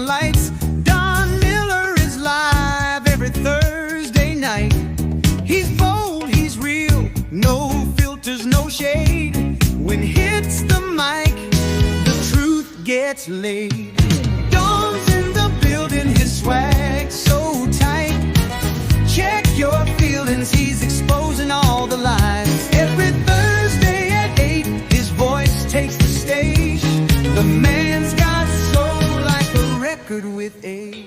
lights. Don Miller is live every Thursday night. He's bold, he's real, no filters, no shade. When hits the mic, the truth gets laid. Don's in the building, his swag so tight. Check your feelings, he's exposing all the lies. Every Thursday at 8, his voice takes the stage. The man's got soul like a record with age.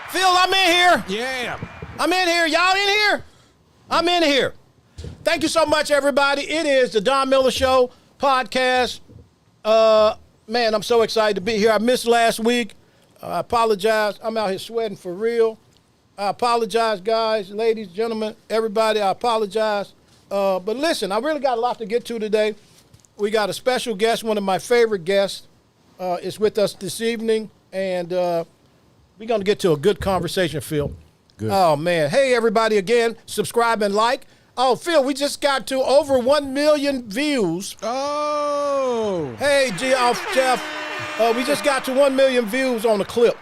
Phil, I'm in here. Yeah. I'm in here. Y'all in here? I'm in here. Thank you so much, everybody. It is the Don Miller Show podcast. Man, I'm so excited to be here. I missed last week. I apologize. I'm out here sweating for real. I apologize, guys, ladies, gentlemen, everybody. I apologize. But listen, I really got a lot to get to today. We got a special guest, one of my favorite guests, is with us this evening, and we're going to get to a good conversation, Phil. Good. Oh, man. Hey, everybody, again, subscribe and like. Oh, Phil, we just got to over 1 million views. Oh. Hey, Jeff, we just got to 1 million views on the clip.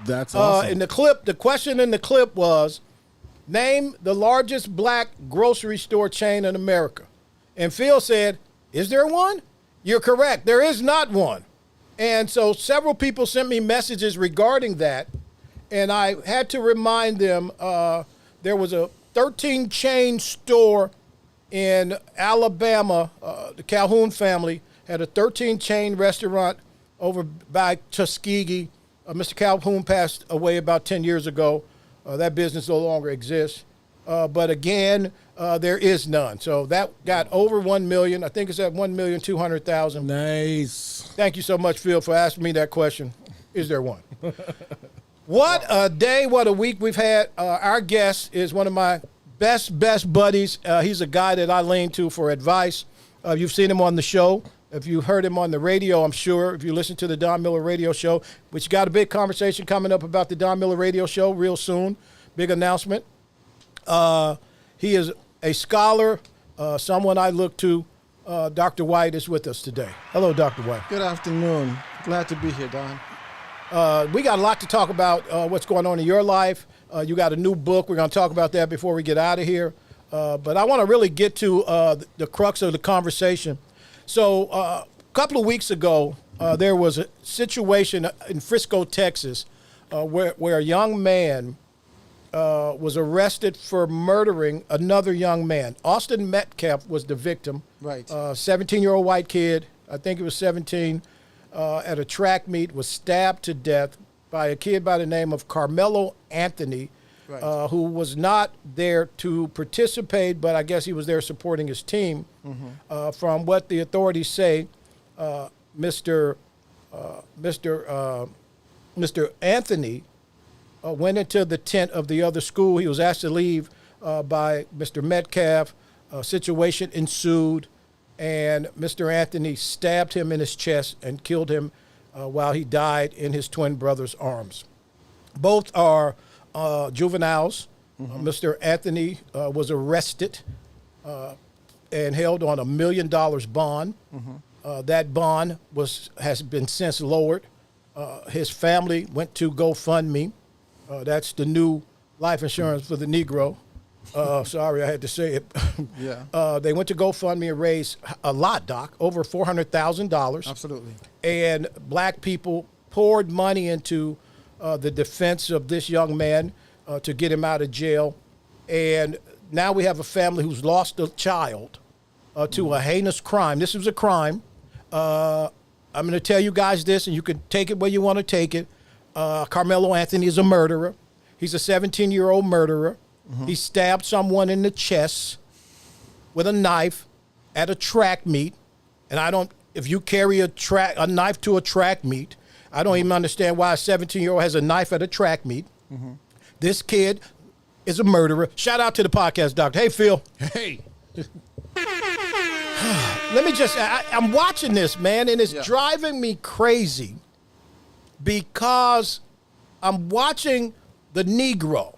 That's awesome. In the clip, the question in the clip was, name the largest black grocery store chain in America. And Phil said, is there one? You're correct. There is not one. And so several people sent me messages regarding that. And I had to remind them there was a 13 chain store in Alabama. The Calhoun family had a 13 chain restaurant over by Tuskegee. Mr. Calhoun passed away about 10 years ago. That business no longer exists. But again, there is none. So that got over 1 million. I think it's at 1,200,000. Nice. Thank you so much, Phil, for asking me that question. Is there one? What a day, what a week we've had. Our guest is one of my best buddies. He's a guy that I lean to for advice. You've seen him on the show. If you heard him on the radio, I'm sure, if you listen to the Don Miller Radio Show, which got a big conversation coming up about the Don Miller Radio Show real soon. Big announcement. He is a scholar, someone I look to. Dr. White is with us today. Hello, Dr. White. Good afternoon. Glad to be here, Don. We got a lot to talk about what's going on in your life. You got a new book. We're going to talk about that before we get out of here. But I want to really get to the crux of the conversation. So a couple of weeks ago, there was a situation in Frisco, Texas, where a young man was arrested for murdering another young man. Austin Metcalf was the victim. Right. 17-year-old white kid, I think he was 17, at a track meet, was stabbed to death by a kid by the name of Carmelo Anthony, Right. who was not there to participate, but I guess he was there supporting his team. Mm-hmm. From what the authorities say, Mr. Anthony went into the tent of the other school. He was asked to leave by Mr. Metcalf. A situation ensued, and Mr. Anthony stabbed him in his chest and killed him while he died in his twin brother's arms. Both are juveniles. Mm-hmm. Mr. Anthony was arrested and held on $1 million bond. Mm-hmm. That bond has been since lowered. His family went to GoFundMe. That's the new life insurance for the Negro. Sorry, I had to say it. Yeah. They went to GoFundMe and raised a lot, Doc, over $400,000. Absolutely. And black people poured money into the defense of this young man to get him out of jail. And now we have a family who's lost a child to a heinous crime. This was a crime. I'm going to tell you guys this, and you can take it where you want to take it. Carmelo Anthony is a murderer. He's a 17-year-old murderer. Mm-hmm. He stabbed someone in the chest with a knife at a track meet. And if you carry a knife to a track meet, I don't even understand why a 17-year-old has a knife at a track meet. Mm-hmm. This kid is a murderer. Shout out to the podcast doctor. Hey, Phil. Hey. Let me just, I'm watching this, man, and it's driving me crazy because I'm watching the Negro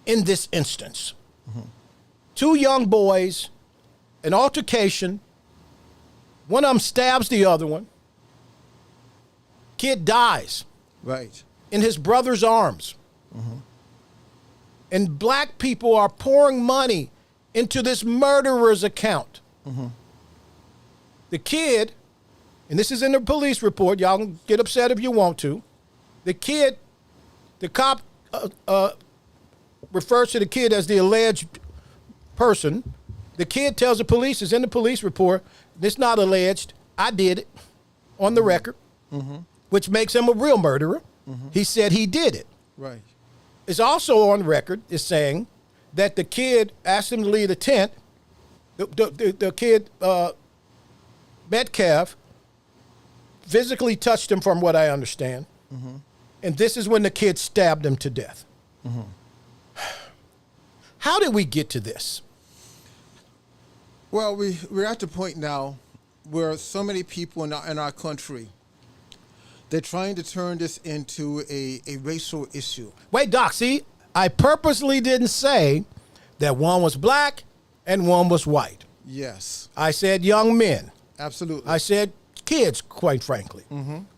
in this instance. Mm-hmm. Two young boys, an altercation. One of them stabs the other one. Kid dies Right. in his brother's arms. And black people are pouring money into this murderer's account. The kid, and this is in the police report, y'all can get upset if you want to. The cop refers to the kid as the alleged person. The kid tells the police, it's in the police report, it's not alleged, I did it on the record, which makes him a real murderer. He said he did it. Right. It's also on record is saying that the kid asked him to leave the tent. The kid, Metcalf, physically touched him from what I understand. And this is when the kid stabbed him to death. How did we get to this? Well, we're at the point now where so many people in our country, they're trying to turn this into a racial issue. Wait, Doc, see, I purposely didn't say that one was black and one was white. Yes, I said young men. absolutely. I said kids, quite frankly.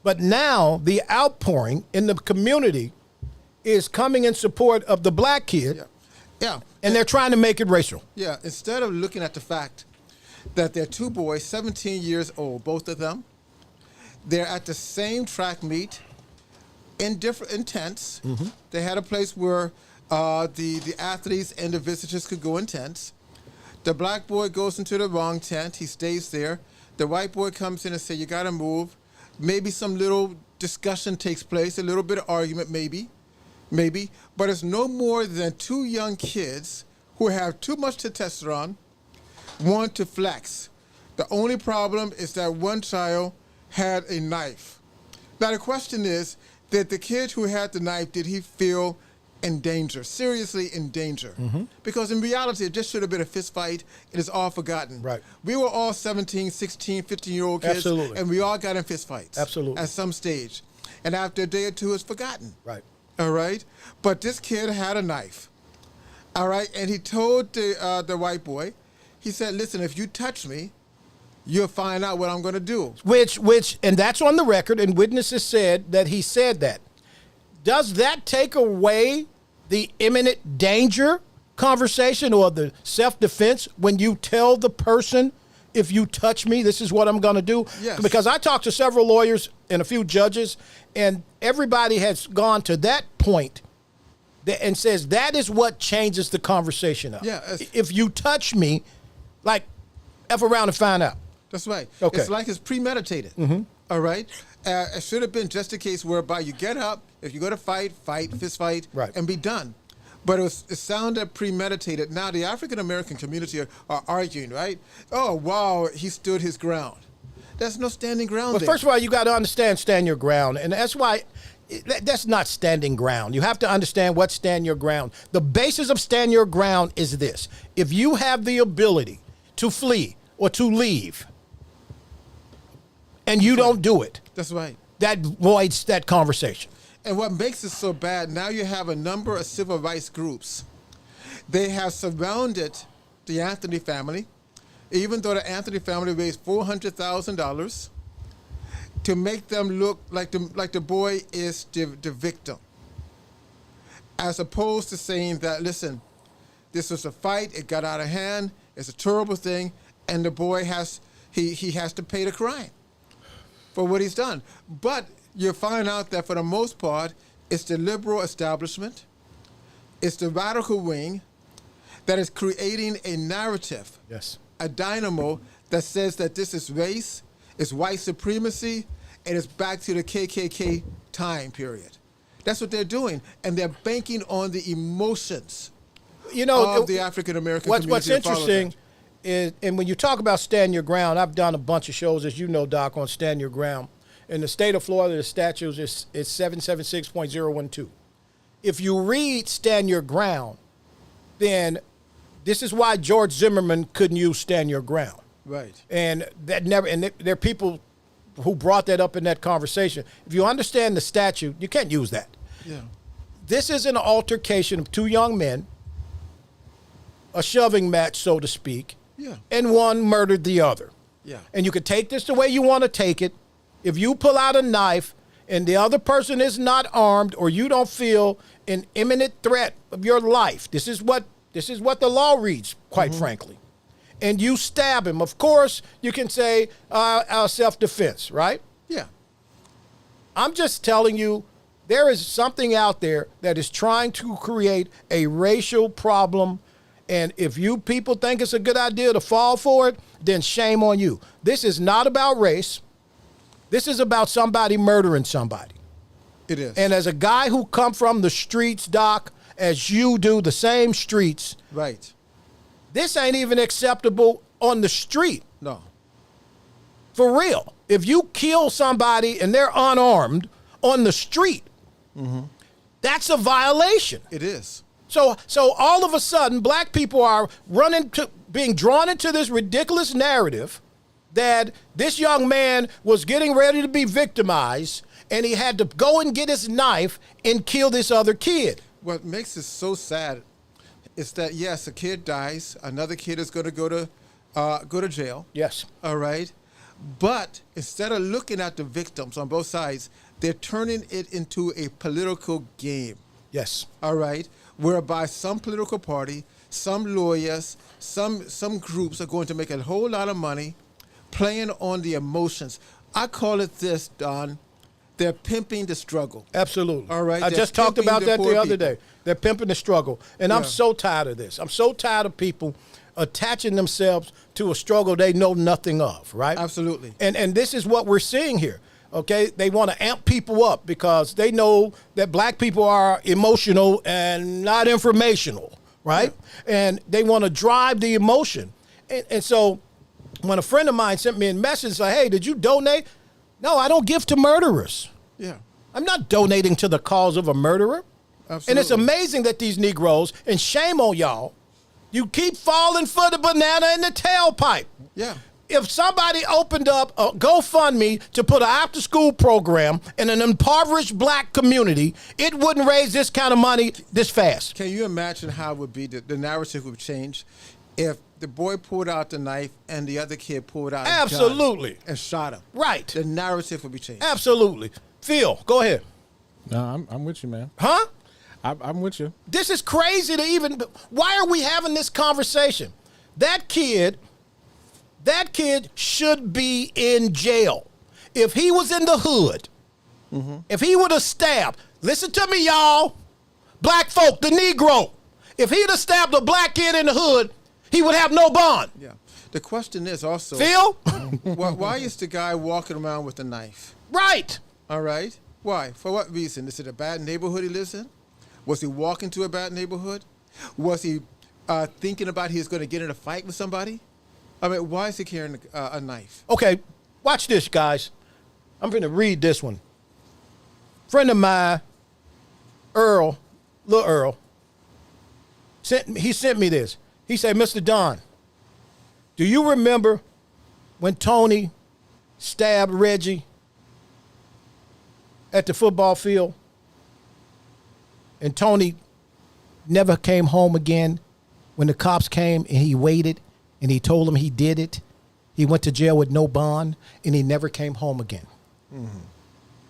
But now the outpouring in the community is coming in support of the black kid, Yeah. Yeah. and they're trying to make it racial. Yeah, instead of looking at the fact that they're two boys, 17 years old, both of them, they're at the same track meet in different tents. They had a place where the athletes and the visitors could go in tents. The black boy goes into the wrong tent. He stays there. The white boy comes in and says, you got to move. Maybe some little discussion takes place, a little bit of argument maybe. But it's no more than two young kids who have too much testosterone, want to flex. The only problem is that one child had a knife. Now the question is, did the kid who had the knife, did he feel in danger, seriously in danger? Because in reality, it just should have been a fist fight. It is all forgotten. Right. We were all 17, 16, 15-year-old kids, Absolutely. and we all got in fist fights. Absolutely. At some stage. And after a day or two, it's forgotten. Right. All right? But this kid had a knife. All right? And he told the white boy, he said, listen, if you touch me, you'll find out what I'm going to do. And that's on the record, and witnesses said that he said that. Does that take away the imminent danger conversation or the self-defense when you tell the person, if you touch me, this is what I'm going to do? Yes. Because I talked to several lawyers and a few judges, and everybody has gone to that point and says that is what changes the conversation up. Yeah, if you touch me, like, F around and find out. That's right. Okay. It's like it's premeditated. All right? It should have been just a case whereby you get up, if you go to fight, fist fight, Right. and be done. But it sounded premeditated. Now, the African-American community are arguing, right? Oh, wow, he stood his ground. There's no standing ground But there. first of all, you got to understand stand your ground. And that's why that's not standing ground. You have to understand what stand your ground. The basis of stand your ground is this. If you have the ability to flee or to leave and you don't do it, That's right. that voids that conversation. And what makes it so bad, now you have a number of civil rights groups. They have surrounded the Anthony family, even though the Anthony family raised $400,000 to make them look like the boy is the victim. As opposed to saying that, listen, this was a fight, it got out of hand, it's a terrible thing, and the boy has to pay the crime for what he's done. But you find out that for the most part, it's the liberal establishment, it's the radical wing that is creating a narrative, Yes. a dynamo that says that this is race, it's white supremacy, and it's back to the KKK time period. That's what they're doing, and they're banking on the emotions of the African American community. What's that follow interesting that. is, and when you talk about stand your ground, I've done a bunch of shows, as you know, Doc, on stand your ground. In the state of Florida, the statute is 776.012. If you read stand your ground, then this is why George Zimmerman couldn't use stand your ground. Right. And that never, and there are people who brought that up in that conversation. If you understand the statute, you can't use that. Yeah. This is an altercation of two young men, a shoving match, so to speak, Yeah. and one murdered the other. Yeah. And you can take this the way you want to take it. If you pull out a knife and the other person is not armed, or you don't feel an imminent threat of your life, this is what the law reads, quite frankly, and you stab him, of course, you can say self-defense, right? Yeah. I'm just telling you, there is something out there that is trying to create a racial problem. And if you people think it's a good idea to fall for it, then shame on you. This is not about race. This is about somebody murdering somebody. It is. And as a guy who come from the streets, Doc, as you do, the same streets, Right. this ain't even acceptable on the street. No. For real. If you kill somebody and they're unarmed on the street, that's a violation. It is. So all of a sudden, black people are being drawn into this ridiculous narrative that this young man was getting ready to be victimized, and he had to go and get his knife and kill this other kid. What makes it so sad is that, yes, a kid dies, another kid is going to go to jail. Yes. All right. But instead of looking at the victims on both sides, they're turning it into a political game. Yes. All right, whereby some political party, some lawyers, some groups are going to make a whole lot of money playing on the emotions. I call it this, Don. They're pimping the struggle. Absolutely. All right, I they're just talked pimping about the that poor the other people. day. They're pimping the struggle. And I'm Yeah. so tired of this. I'm so tired of people attaching themselves to a struggle they know nothing of, right? Absolutely. And this is what we're seeing here. Okay, they want to amp people up because they know that black people are emotional and not informational, right? And they want to drive the emotion. And so when a friend of mine sent me a message like, hey, did you donate? No, I don't give to murderers. Yeah. I'm not donating to the cause of a murderer. Absolutely. And it's amazing that these Negroes, and shame on y'all, you keep falling for the banana in the tailpipe. Yeah. If somebody opened up a GoFundMe to put an after-school program in an impoverished black community, it wouldn't raise this kind of money this fast. Can you imagine how it would be, the narrative would change if the boy pulled out the knife and the other kid pulled out a gun Absolutely. and shot him? Right. The narrative would be changed. Absolutely. Phil, go ahead. No, I'm with you, man. Huh? I'm with you. This is crazy to even... Why are we having this conversation? That kid should be in jail. If he was in the hood, if he would have stabbed... Listen to me, y'all. Black folk, the Negro. If he'd have stabbed a black kid in the hood, he would have no bond. Yeah. The question is also, Phil? why is the guy walking around with a knife? Right. All right. Why? For what reason? Is it a bad neighborhood he lives in? Was he walking to a bad neighborhood? Was he thinking about he was going to get in a fight with somebody? I mean, why is he carrying a knife? Okay, watch this, guys. I'm going to read this one. Friend of mine, Earl, little Earl, he sent me this. He said, Mr. Don, do you remember when Tony stabbed Reggie at the football field? And Tony never came home again when the cops came and he waited and he told them he did it. He went to jail with no bond and he never came home again.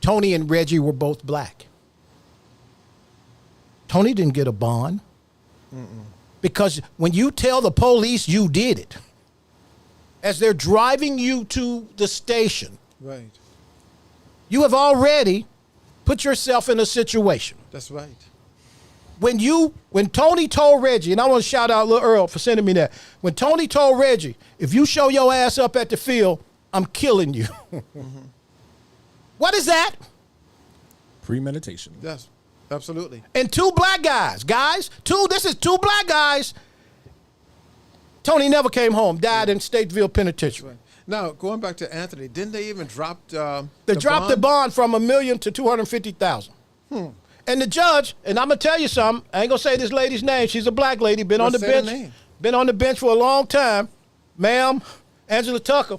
Tony and Reggie were both black. Tony didn't get a bond because when you tell the police you did it, as they're driving you to the station, Right. you have already put yourself in a situation. That's right. When Tony told Reggie, and I want to shout out Lil Earl for sending me that. When Tony told Reggie, if you show your ass up at the field, I'm killing you. What is that? Premeditation. Yes. Absolutely. And two black guys. This is two black guys. Tony never came home, died in Stateville Penitentiary. Right. Now, going back to Anthony, didn't they even drop They dropped the bond from $1 million to $250,000. And the judge, and I'm gonna tell you something. I ain't gonna say this lady's name. She's a black lady. Been on the Say her bench. name. Been on the bench for a long time, ma'am. Angela Tucker,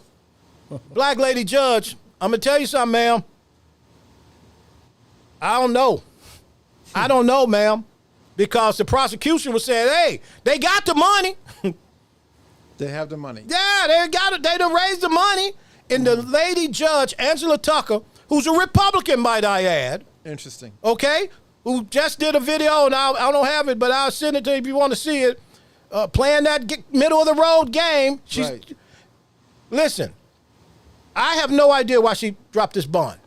black lady judge. I'm gonna tell you something, ma'am. I don't know, ma'am, because the prosecution was saying, "Hey, they got the money. They have the money. Yeah, they got it. They done raised the money." And the lady judge, Angela Tucker, who's a Republican, might I add, Interesting. okay, who just did a video, and I don't have it, but I'll send it to you if you want to see it, playing that middle-of-the-road game. Right. Listen, I have no idea why she dropped this bond.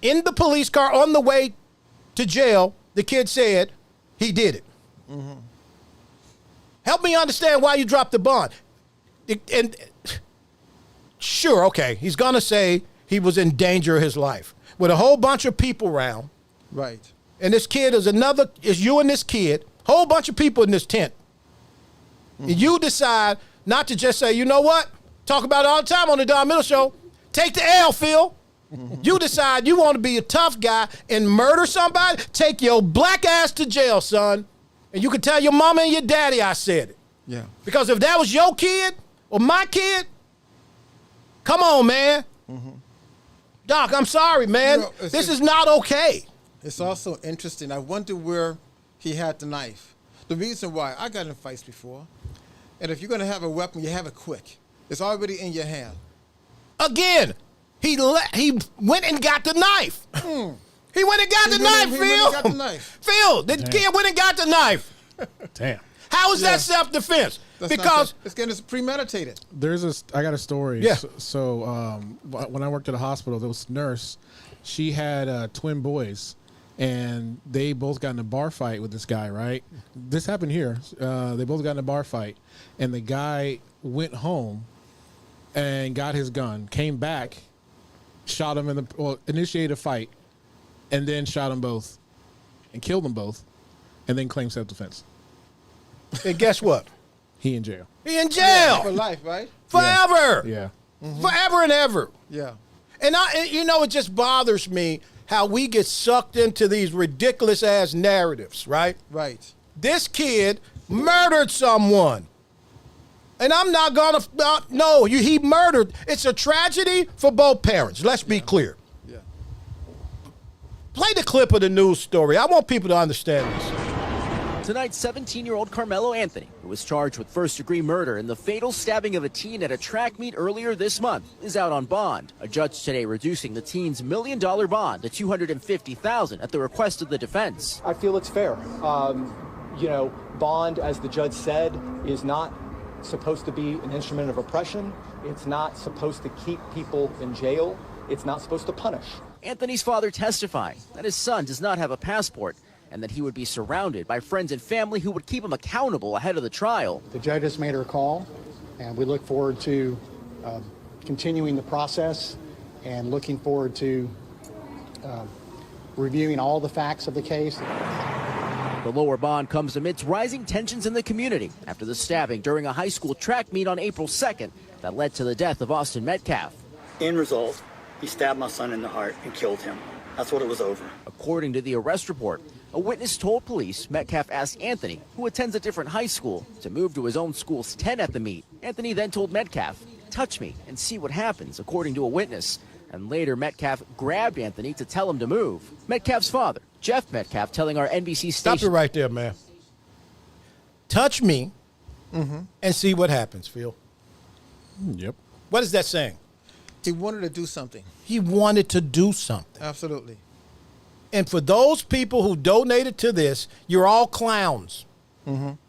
In the police car on the way to jail, the kid said he did it. Help me understand why you dropped the bond. And sure, okay, he's going to say he was in danger of his life with a whole bunch of people around. Right. And this kid is you and this kid, whole bunch of people in this tent. And you decide not to just say, you know what? Talk about it all the time on the Don Middle Show. Take the L, Phil. You decide you want to be a tough guy and murder somebody. Take your black ass to jail, son. And you can tell your mama and your daddy I said it. Yeah. Because if that was your kid or my kid, come on, man. Doc, I'm sorry, man. You know, this is not okay. It's also interesting. I wonder where he had the knife. The reason why, I got in fights before. And if you're going to have a weapon, you have it quick. It's already in your hand. Again, he went and got the knife. He went and got the knife, Phil. He went and got the knife. Phil, the kid went and got the knife. Damn. How is Yeah. that self-defense? That's Because it's getting premeditated. I got a story. Yeah. So when I worked at a hospital, there was a nurse. She had twin boys, and they both got in a bar fight with this guy, right? This happened here. They both got in a bar fight, and the guy went home and got his gun, came back, shot him initiated a fight, and then shot them both and killed them both, and then claimed self-defense. and guess what? He in jail. He in jail For life, right? forever. Yeah. Forever and ever. Yeah. And it just bothers me how we get sucked into these ridiculous ass narratives, right? Right. This kid murdered someone. And I'm not gonna no, he murdered. It's a tragedy for both parents. Let's be clear. Yeah. Play the clip of the news story. I want people to understand this. Tonight, 17-year-old Carmelo Anthony, who was charged with first-degree murder in the fatal stabbing of a teen at a track meet earlier this month, is out on bond. A judge today reducing the teen's $1 million bond to $250,000 at the request of the defense. I feel it's fair. Bond, as the judge said, is not supposed to be an instrument of oppression. It's not supposed to keep people in jail. It's not supposed to punish. Anthony's father testifying that his son does not have a passport and that he would be surrounded by friends and family who would keep him accountable ahead of the trial. The judge has made her call, and we look forward to continuing the process and looking forward to reviewing all the facts of the case. The lower bond comes amidst rising tensions in the community after the stabbing during a high school track meet on April 2nd that led to the death of Austin Metcalf. End result, he stabbed my son in the heart and killed him. That's what it was over. According to the arrest report, a witness told police Metcalf asked Anthony, who attends a different high school, to move to his own school's tent at the meet. Anthony then told Metcalf, "Touch me and see what happens," according to a witness. And later, Metcalf grabbed Anthony to tell him to move. Metcalf's father, Jeff Metcalf, telling our NBC station... Stop it right there, man. Touch me and see what happens, Phil. Yep. What is that saying? He wanted to do something. He wanted to do something. Absolutely. And for those people who donated to this, you're all clowns.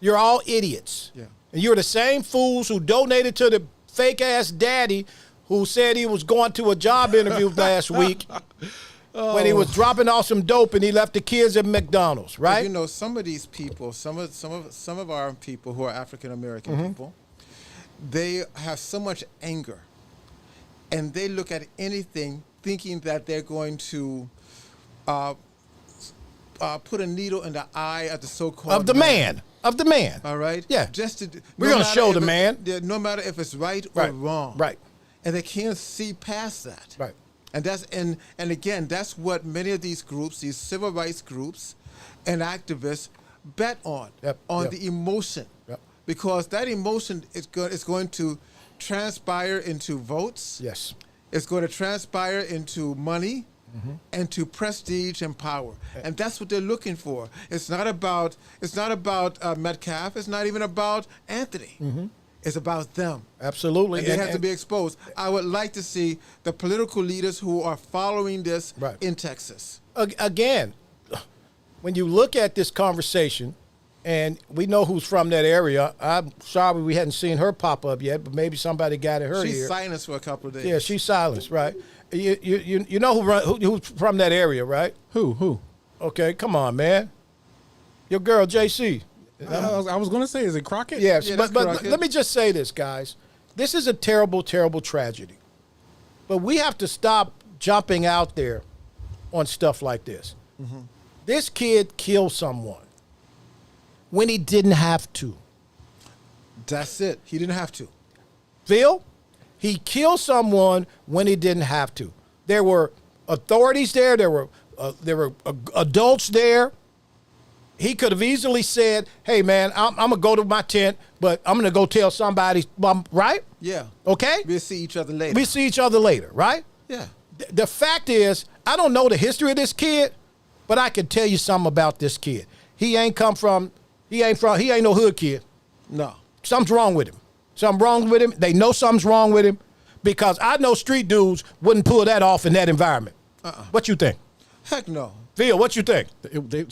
You're all idiots. Yeah. And you're the same fools who donated to the fake-ass daddy who said he was going to a job interview last week when he was dropping off some dope and he left the kids at McDonald's, right? But you know, some of these people, some of our people who are African American people, they have so much anger, and they look at anything thinking that they're going to put a needle in the eye of the so-called Of the man. All right. Yeah. Just to We're gonna show the man. No matter if it's right or wrong. Right. And they can't see past that. Right. And that's and again, that's what many of these groups, these civil rights groups and activists bet on. Yep, On yep. the emotion. Yep. Because that emotion is going to transpire into votes. Yes. It's going to transpire into money and to prestige and power. And that's what they're looking for. It's not about Metcalf. It's not even about Anthony. It's about them. Absolutely. And they have to be exposed. I would like to see the political leaders who are following this Right. in Texas. Again, when you look at this conversation, and we know who's from that area. I'm sorry we hadn't seen her pop up yet, but maybe somebody got her She's here. silenced for a couple of days. Yeah, she's silenced, right? You know who's from that area, right? Who? Okay, come on, man. Your girl, JC. I was going to say, is it Crockett? Yes, Yeah, but that's Crockett. let me just say this, guys. This is a terrible, terrible tragedy. But we have to stop jumping out there on stuff like this. Mm-hmm. This kid killed someone when he didn't have to. That's it. He didn't have to. Phil, he killed someone when he didn't have to. There were authorities there. There were adults there. He could have easily said, "Hey, man, I'm gonna go to my tent, but I'm gonna go tell somebody." Right? Yeah. Okay. We'll see each other later. We see each other later, right? Yeah. The fact is, I don't know the history of this kid, but I can tell you something about this kid. He ain't no hood kid. No. Something's wrong with him. Something wrong with him. They know something's wrong with him because I know street dudes wouldn't pull that off in that environment. What you think? Heck no. Phil, what you think?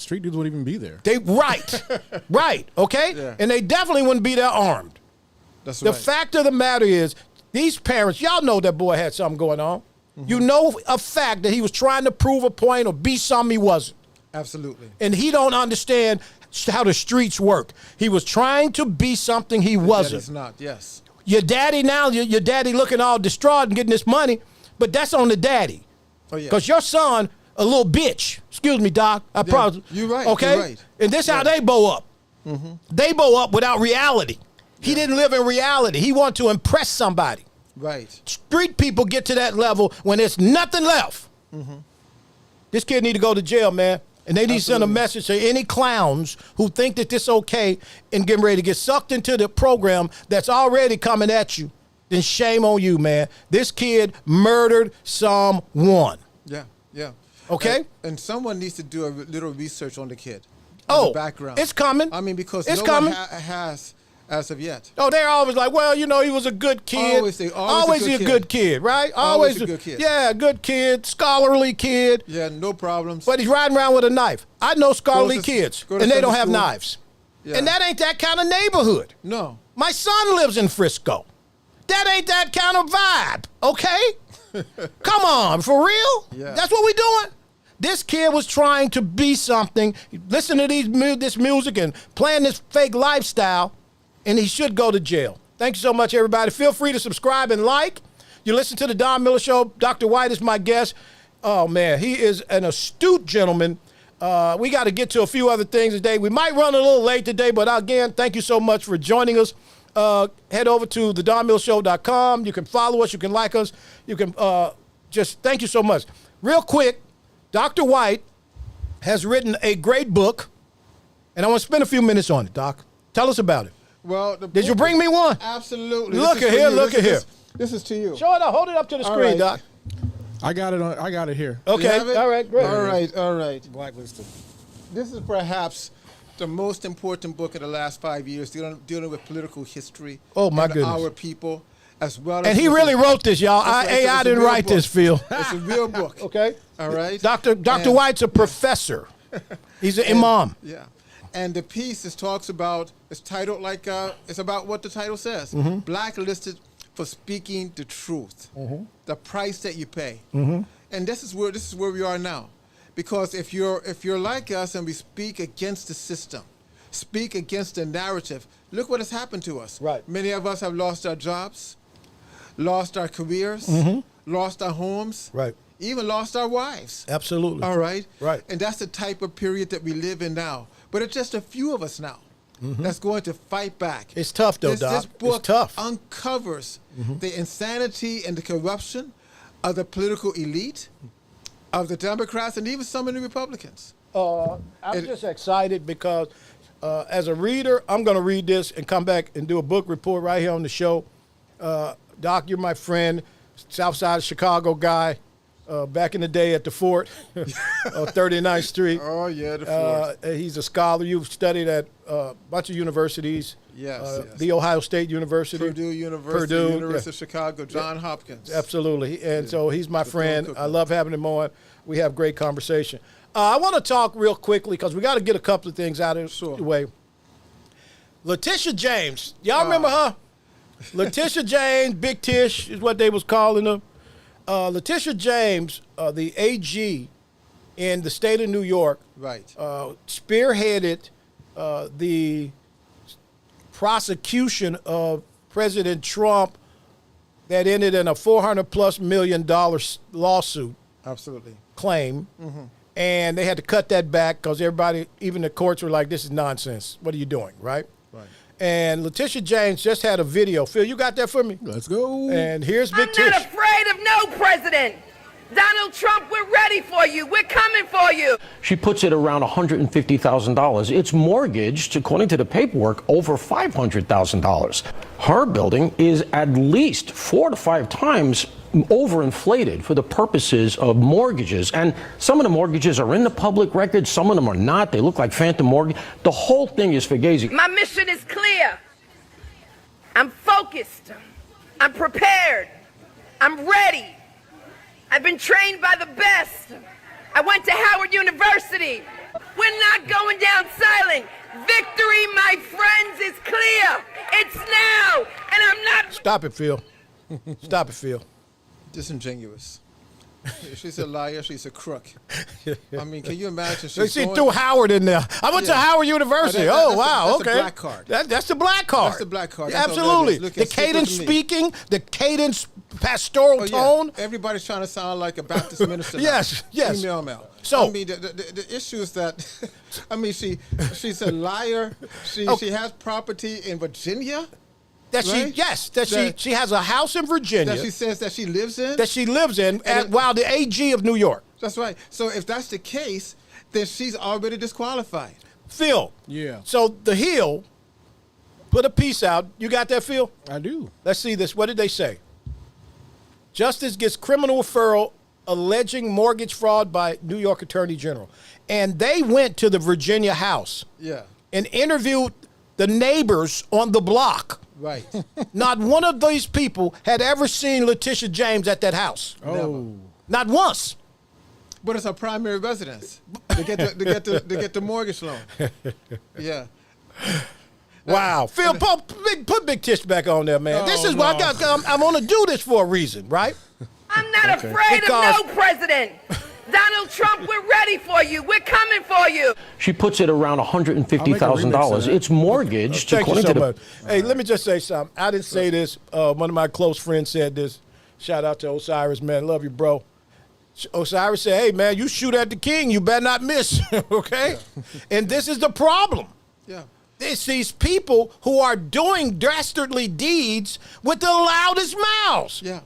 Street dudes wouldn't even be there. Right, okay? Yeah. And they definitely wouldn't be there armed. That's The right. fact of the matter is, these parents, y'all know that boy had something going on. You know a fact that he was trying to prove a point or be something he wasn't. Absolutely. And he don't understand how the streets work. He was trying to be something he wasn't. He's not. Yes. Your daddy now, your daddy looking all distraught and getting this money, but that's on the daddy. Oh yeah. Because your son, a little bitch. Excuse me, Doc. I probably. you're right, Okay? you're right. And this how they bow up. They bow up without reality. He didn't live in reality. He wanted to impress somebody. Right. Street people get to that level when there's nothing left. This kid need to go to jail, man. And they need to send a Absolutely. message to any clowns who think that this okay and getting ready to get sucked into the program that's already coming at you. Then shame on you, man. This kid murdered someone. Yeah. Yeah. Okay? And someone needs to do a little research on the kid. Oh, the background. it's coming. I mean, because It's no coming. one has as of yet. Oh, they're always like, well, you know, he was a good kid. Always a good kid, right? Always a good kid. Yeah, good kid, scholarly kid. Yeah, no problems. But he's riding around with a knife. I know scholarly Goes to- kids, go to and they don't Sunday have school. knives. Yeah. And that ain't that kind of neighborhood. No. My son lives in Frisco. That ain't that kind of vibe, okay? Come on, for real? Yeah. That's what we doing? This kid was trying to be something, listen to this music and playing this fake lifestyle, and he should go to jail. Thank you so much, everybody. Feel free to subscribe and like. You listen to the Don Miller Show. Dr. White is my guest. Oh, man, he is an astute gentleman. We got to get to a few other things today. We might run a little late today, but again, thank you so much for joining us. Head over to thedonmillshow.com. You can follow us. You can like us. You can just thank you so much. Real quick, Dr. White has written a great book, and I want to spend a few minutes on it, Doc. Tell us about it. Well, Did you bring me one? Absolutely. Look This is at for here, you. look at here. This is to you. Show it up. Hold it up to the All screen, right. Doc. I got it here. Okay. You have it? All right, great. All right, all right. Blacklisted. This is perhaps the most important book in the last 5 years dealing with political history. Oh, my and goodness. our people, as well as. And he really wrote this, y'all. It's I a didn't real write book. this, Phil. It's a real book. Okay. All right. Dr. And- White's a professor. He's an imam. Yeah. And the piece talks about, it's titled like, it's about what the title says. Mm-hmm. Blacklisted for speaking the truth. Mm-hmm. The price that you pay. And this is where we are now. Because if you're like us and we speak against the system, speak against the narrative, look what has happened to us. Right. Many of us have lost our jobs, lost our careers, lost our homes, Right. even lost our wives. Absolutely. All right? Right. And that's the type of period that we live in now. But it's just a few of us now that's going to fight back. It's tough, though, This Doc. book It's tough. uncovers the insanity and the corruption of the political elite, of the Democrats, and even some of the Republicans. I'm It- just excited because as a reader, I'm going to read this and come back and do a book report right here on the show. Doc, you're my friend, South Side of Chicago guy. back in the day at the fort on 39th Street. Oh, yeah, the fort. He's a scholar. You've studied at a bunch of universities. Yes. The Ohio State University. Purdue University, University of Chicago, Johns Yeah. Hopkins. Absolutely. And so he's my The friend. Cookie. I love having him on. We have great conversation. I want to talk real quickly because we got to get a couple of things out of the way. Letitia James. Y'all remember her? Letitia James, Big Tish is what they was calling her. Letitia James, the AG in the state of New York, Right. spearheaded the prosecution of President Trump that ended in a $400+ million lawsuit Absolutely. claim. And they had to cut that back because everybody, even the courts, were like, this is nonsense. What are you doing, right? Right. And Letitia James just had a video. Phil, you got that for me? Let's go. And here's Big I'm Tish. not afraid of no president. Donald Trump, we're ready for you. We're coming for you. She puts it around $150,000. It's mortgaged, according to the paperwork, over $500,000. Her building is at least 4 to 5 times overinflated for the purposes of mortgages. And some of the mortgages are in the public record. Some of them are not. They look like phantom mortgage. The whole thing is fugazi. My mission is clear. I'm focused. I'm prepared. I'm ready. I've been trained by the best. I went to Howard University. We're not going down silent. Victory, my friends, is clear. It's now, and I'm not. Stop it, Phil. Stop it, Phil. Disingenuous. She's a liar. She's a crook. I mean, can you imagine? She going- threw Howard in there. I went to Howard University. That's Wow, the okay. black card. That's the black card. That's the black card. Yeah, That's all that absolutely. is. Look, The and stick with cadence me. speaking, the cadence pastoral Oh, tone. yeah. Everybody's trying to sound like a Baptist minister. now. Yes, yes. Email mail. So- I mean, the issue is that, I mean, she's a liar. She has property in Virginia That right? she has a house in Virginia that she says that she lives in. that she lives in while the AG of New York. That's right. So if that's the case, then she's already disqualified. Phil. Yeah. So the Hill put a piece out. You got that, Phil? I do. Let's see this. What did they say? Justice gets criminal referral alleging mortgage fraud by New York Attorney General. And they went to the Virginia house Yeah. and interviewed the neighbors on the block. Right. Not one of these people had ever seen Letitia James at that house. Oh. Not once. But it's her primary residence. To get the mortgage loan. Yeah. Wow. Phil, put Big Tish back on there, man. This is what I'm going to do this for a reason, right? I'm not afraid Because- of no president. Donald Trump, we're ready for you. We're coming for you. She puts it around $150,000. It's mortgaged, Thank you according so to the much. Hey, let me just say something. I didn't say this. One of my close friends said this. Shout out to Osiris, man. Love you, bro. Osiris said, hey, man, you shoot at the king, you better not miss, okay? And this is the problem. Yeah. It's these people who are doing dastardly deeds with the loudest mouths. Yeah.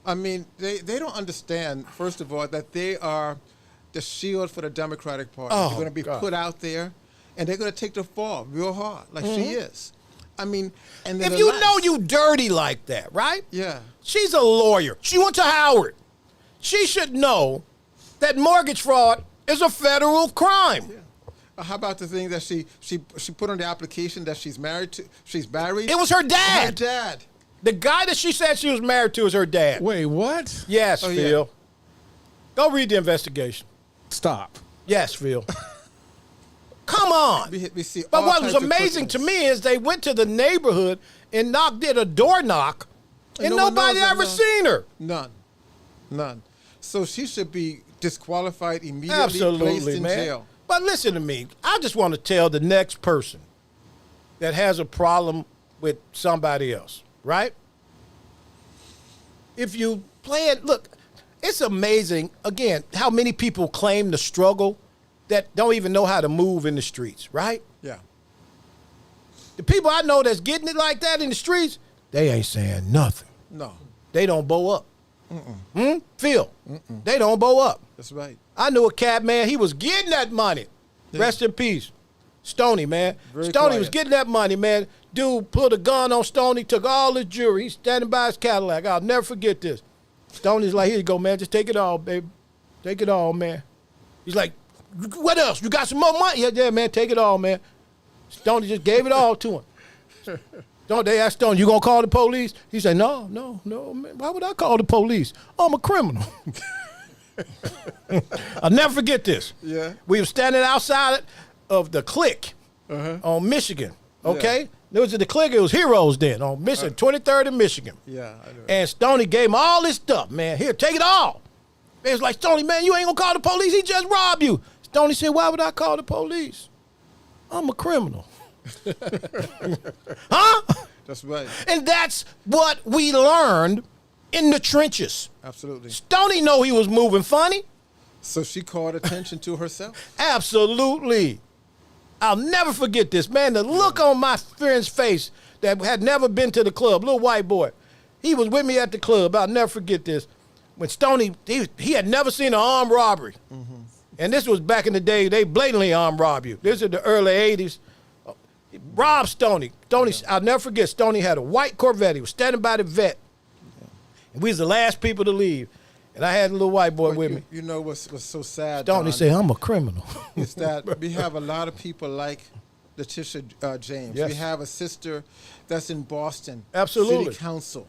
I mean, they don't understand, first of all, that they are the shield for the Democratic Party. Oh, they're going to be God. put out there, and they're going to take the fall real hard, like she is. I mean, and then If the you last- know you dirty like that, right? Yeah. She's a lawyer. She went to Howard. She should know that mortgage fraud is a federal crime. How about the thing that she put on the application that she's married? It was her dad. Her dad. The guy that she said she was married to is her dad. Wait, what? Yes, Oh, yeah. Phil. Go read the investigation. Stop. Yes, Phil. Come on. We see But all what was types of amazing to crookedness. me is they went to the neighborhood and did a door knock, and no one nobody knows ever that, no. seen her. None. So she should be disqualified immediately, placed Absolutely, in man. jail. But listen to me. I just want to tell the next person that has a problem with somebody else, right? If you play it, look, it's amazing, again, how many people claim the struggle that don't even know how to move in the streets, right? Yeah. The people I know that's getting it like that in the streets, they ain't saying nothing. No. They don't bow up. Phil, they don't bow up. That's right. I knew a cat, man, he was getting that money. Rest in peace. Stoney, man. Very Stoney was quiet. getting that money, man. Dude put a gun on Stoney, took all his jewelry. He's standing by his Cadillac. I'll never forget this. Stoney's like, here you go, man. Just take it all, baby. Take it all, man. He's like, what else? You got some more money? Yeah, man. Take it all, man. Stoney just gave it all to him. Don't they ask Stoney, you gonna call the police? He said, no, man. Why would I call the police? I'm a criminal. I'll never forget this. Yeah. We were standing outside of the Click on Michigan. Okay? Yeah. There was the Click, it was Heroes then on Michigan, 23rd and Michigan. Yeah, I know. And Stoney gave him all this stuff, man. Here, take it all. They was like, Stoney, man, you ain't gonna call the police. He just robbed you. Stoney said, why would I call the police? I'm a criminal. Huh? That's right. And that's what we learned in the trenches. Absolutely. Stoney know he was moving funny. So she called attention to herself. Absolutely. I'll never forget this, man. The look on my friend's face that had never been to the club, little white boy. He was with me at the club. I'll never forget this. When Stoney, he had never seen an armed robbery. And this was back in the day, they blatantly armed rob you. This is the early 80s. Rob Stoney. I'll never forget, Stoney had a white Corvette. He was standing by the vet. And we was the last people to leave. And I had a little white boy with me. You know what's so sad, Stoney Don, said, I'm a criminal. is that we have a lot of people like Letitia James. Yes. We have a sister that's in Boston. Absolutely. City Council.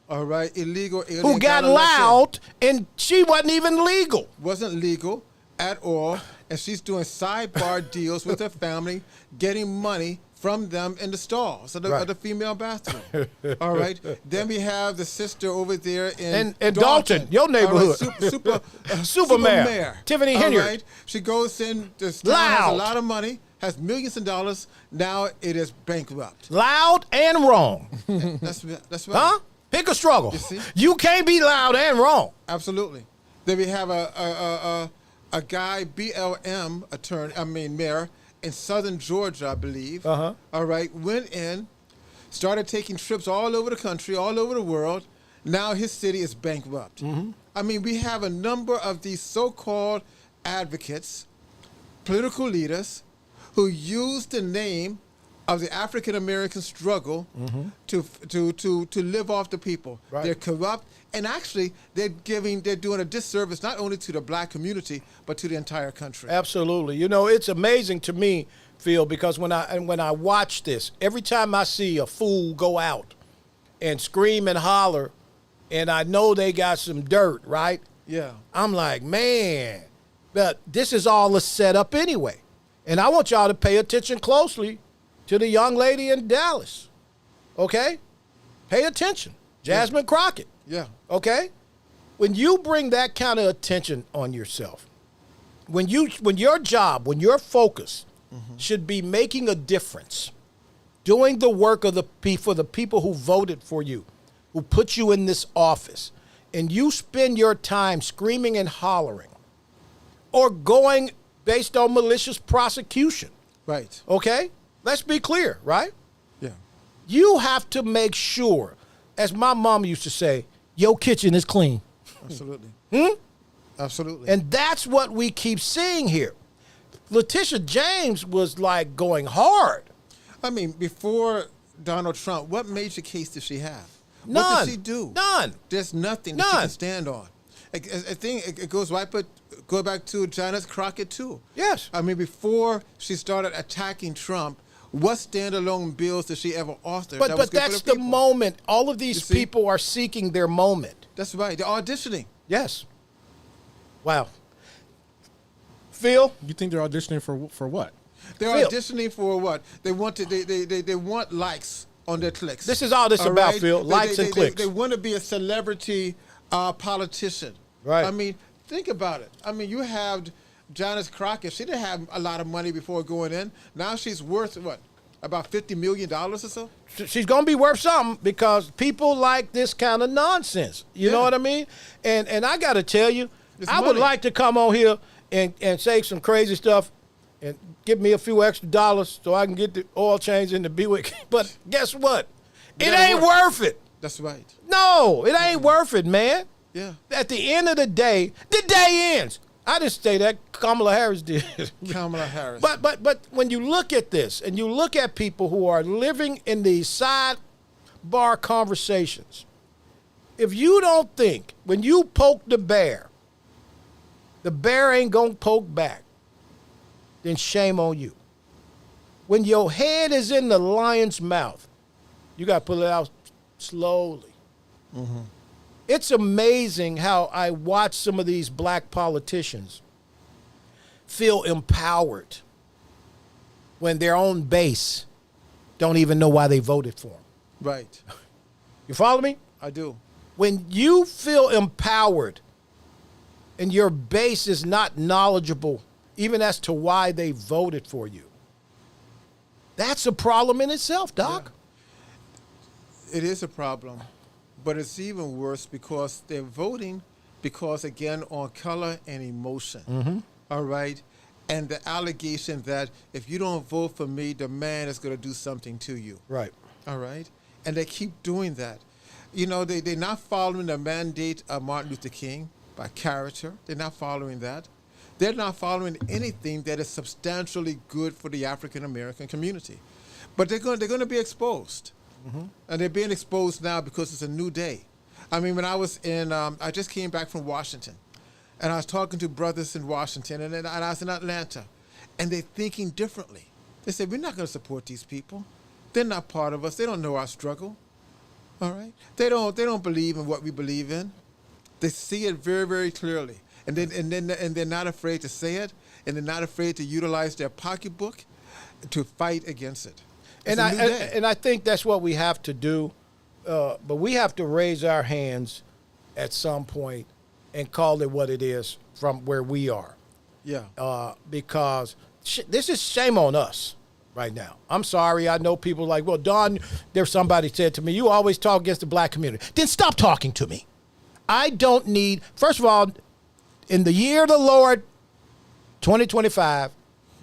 All right, illegal alien. Who got loud, and she wasn't even legal. Wasn't legal at all, and she's doing sidebar deals with her family, getting money from them in the stalls of the female bathroom. All right. Then we have the sister over there in Dalton, your neighborhood. All right, Super mayor. Tiffany Henry. All right. She goes in, this town Loud. has a lot of money, has millions of dollars. Now it is bankrupt. Loud and wrong. That's right. Huh? Pick a struggle. You see? You can't be loud and wrong. Absolutely. Then we have a guy, BLM mayor in southern Georgia, I believe. All right, went in, started taking trips all over the country, all over the world. Now his city is bankrupt. I mean, we have a number of these so-called advocates, political leaders, who use the name of the African American struggle to live off the people. Right. They're corrupt, and actually they're doing a disservice not only to the black community but to the entire country. Absolutely. You know, it's amazing to me, Phil, because when I watch this, every time I see a fool go out and scream and holler, and I know they got some dirt, right? Yeah. I'm like, man, but this is all a setup anyway. And I want y'all to pay attention closely to the young lady in Dallas, okay? Pay attention. Jasmine Crockett. Yeah. Okay? When you bring that kind of attention on yourself, when your job, when your focus should be making a difference, doing the work of for the people who voted for you, who put you in this office, and you spend your time screaming and hollering or going based on malicious prosecution. Right. Okay? Let's be clear, right? Yeah. You have to make sure, as my mom used to say, your kitchen is clean. Absolutely. Absolutely. And that's what we keep seeing here. Letitia James was like going hard. I mean, before Donald Trump, what major case did she have? None. What did she do? None. There's nothing that she can stand on. I think it goes right, but go back to Janice Crockett too. Yes. I mean, before she started attacking Trump, what standalone bills did she ever author? But that's the moment. All of these people are seeking their moment. That's right. They're auditioning. Yes. Wow. Phil? You think they're auditioning for what? They're auditioning for what? They want likes on their clicks. This is all this about, Phil. Likes and clicks. They want to be a celebrity politician. Right. I mean, think about it. I mean, you have Janice Crockett. She didn't have a lot of money before going in. Now she's worth what? About $50 million or so? She's going to be worth something because people like this kind of nonsense. You know what I mean? And I got to tell you, I would like to come on here and say some crazy stuff and give me a few extra dollars so I can get the oil change in the Buick. But guess what? It ain't worth it. That's right. No, it ain't worth it, man. Yeah. At the end of the day ends. I didn't say that. Kamala Harris did. Kamala Harris. But when you look at this and you look at people who are living in these sidebar conversations, if you don't think when you poke the bear ain't gonna poke back, then shame on you. When your head is in the lion's mouth, you got to pull it out slowly. Mm-hmm. It's amazing how I watch some of these black politicians feel empowered when their own base don't even know why they voted for them. Right. You follow me? I do. When you feel empowered and your base is not knowledgeable even as to why they voted for you, that's a problem in itself, Doc. Yeah. It is a problem, but it's even worse because they're voting because, again, on color and emotion. Mm-hmm. All right? And the allegation that if you don't vote for me, the man is going to do something to you. Right. All right? And they keep doing that. You know, they're not following the mandate of Martin Luther King by character. They're not following that. They're not following anything that is substantially good for the African-American community. But they're going to be exposed. Mm-hmm. And they're being exposed now because it's a new day. I mean, when I was in, I just came back from Washington, and I was talking to brothers in Washington, and I was in Atlanta, and they're thinking differently. They said, we're not going to support these people. They're not part of us. They don't know our struggle. All right? They don't believe in what we believe in. They see it very, very clearly. And they're not afraid to say it, and they're not afraid to utilize their pocketbook to fight against it. And I think that's what we have to do, but we have to raise our hands at some point and call it what it is from where we are. Yeah. Because this is shame on us right now. I'm sorry. I know people like, well, Don, there's somebody said to me, you always talk against the black community. Then stop talking to me. I don't need, first of all, in the year of the Lord, 2025,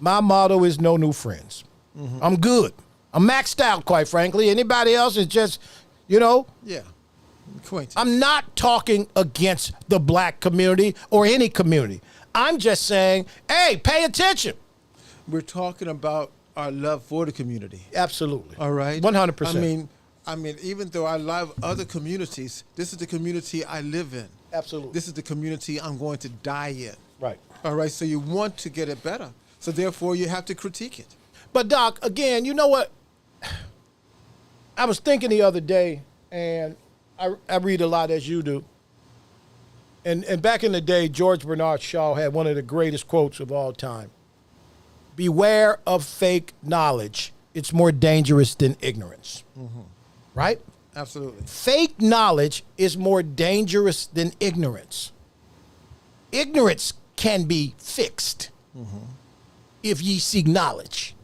my motto is no new friends. Mm-hmm. I'm good. I'm maxed out, quite frankly. Anybody else is just, Yeah. Acquaintance. I'm not talking against the black community or any community. I'm just saying, hey, pay attention. We're talking about our love for the community. Absolutely. All right? 100%. I mean, even though I love other communities, this is the community I live in. Absolutely. This is the community I'm going to die in. Right. All right, so you want to get it better. So therefore, you have to critique it. But, Doc, again, you know what? I was thinking the other day, and I read a lot as you do. And back in the day, George Bernard Shaw had one of the greatest quotes of all time. Beware of fake knowledge. It's more dangerous than ignorance. Mm-hmm. Right? Absolutely. Fake knowledge is more dangerous than ignorance. Ignorance can be fixed if ye seek knowledge.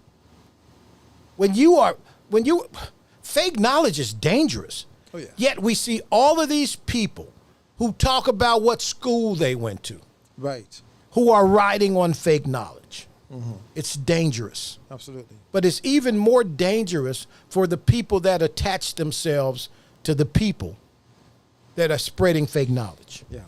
Fake knowledge is dangerous. Oh, yeah. Yet we see all of these people who talk about what school they went to. Right. Who are riding on fake knowledge. Mm-hmm. It's dangerous. Absolutely. But it's even more dangerous for the people that attach themselves to the people that are spreading fake knowledge. Yeah.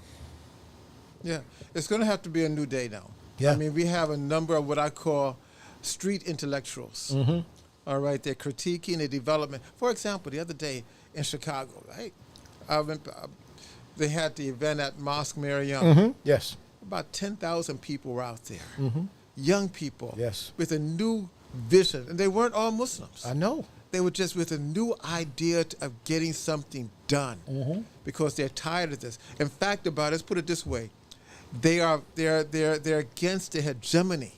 Yeah. It's going to have to be a new day now. Yeah. I mean, we have a number of what I call street intellectuals. Mm-hmm. All right. They're critiquing the development. For example, the other day in Chicago, right? They had the event at Mosque Mariam. Mm-hmm. Yes. About 10,000 people were out there. Mm-hmm. Young people. Yes. With a new vision. And they weren't all Muslims. I know. They were just with a new idea of getting something done because they're tired of this. In fact, let's put it this way. They're against the hegemony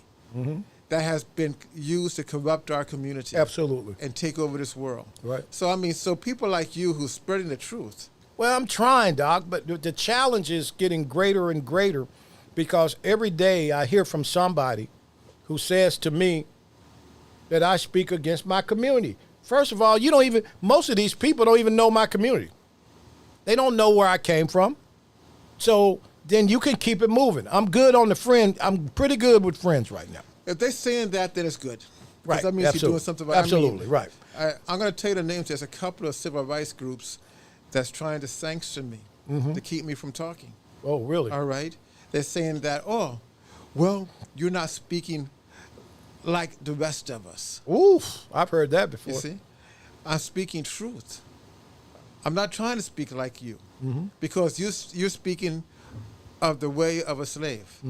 that has been used to corrupt our community. Absolutely. And take over this world. Right. So people like you who's spreading the truth. Well, I'm trying, Doc, but the challenge is getting greater and greater because every day I hear from somebody who says to me that I speak against my community. First of all, most of these people don't even know my community. They don't know where I came from. So then you can keep it moving. I'm good on the friend. I'm pretty good with friends right now. If they're saying that, then it's good. Right. That means Absolutely. you're doing something right. Absolutely, right. I'm going to tell you the names. There's a couple of civil rights groups that's trying to sanction me to keep me from talking. Oh, really? All right. They're saying that, well, you're not speaking like the rest of us. Oof, I've heard that before. You see? I'm speaking truth. I'm not trying to speak like you, because you're speaking of the way of a slave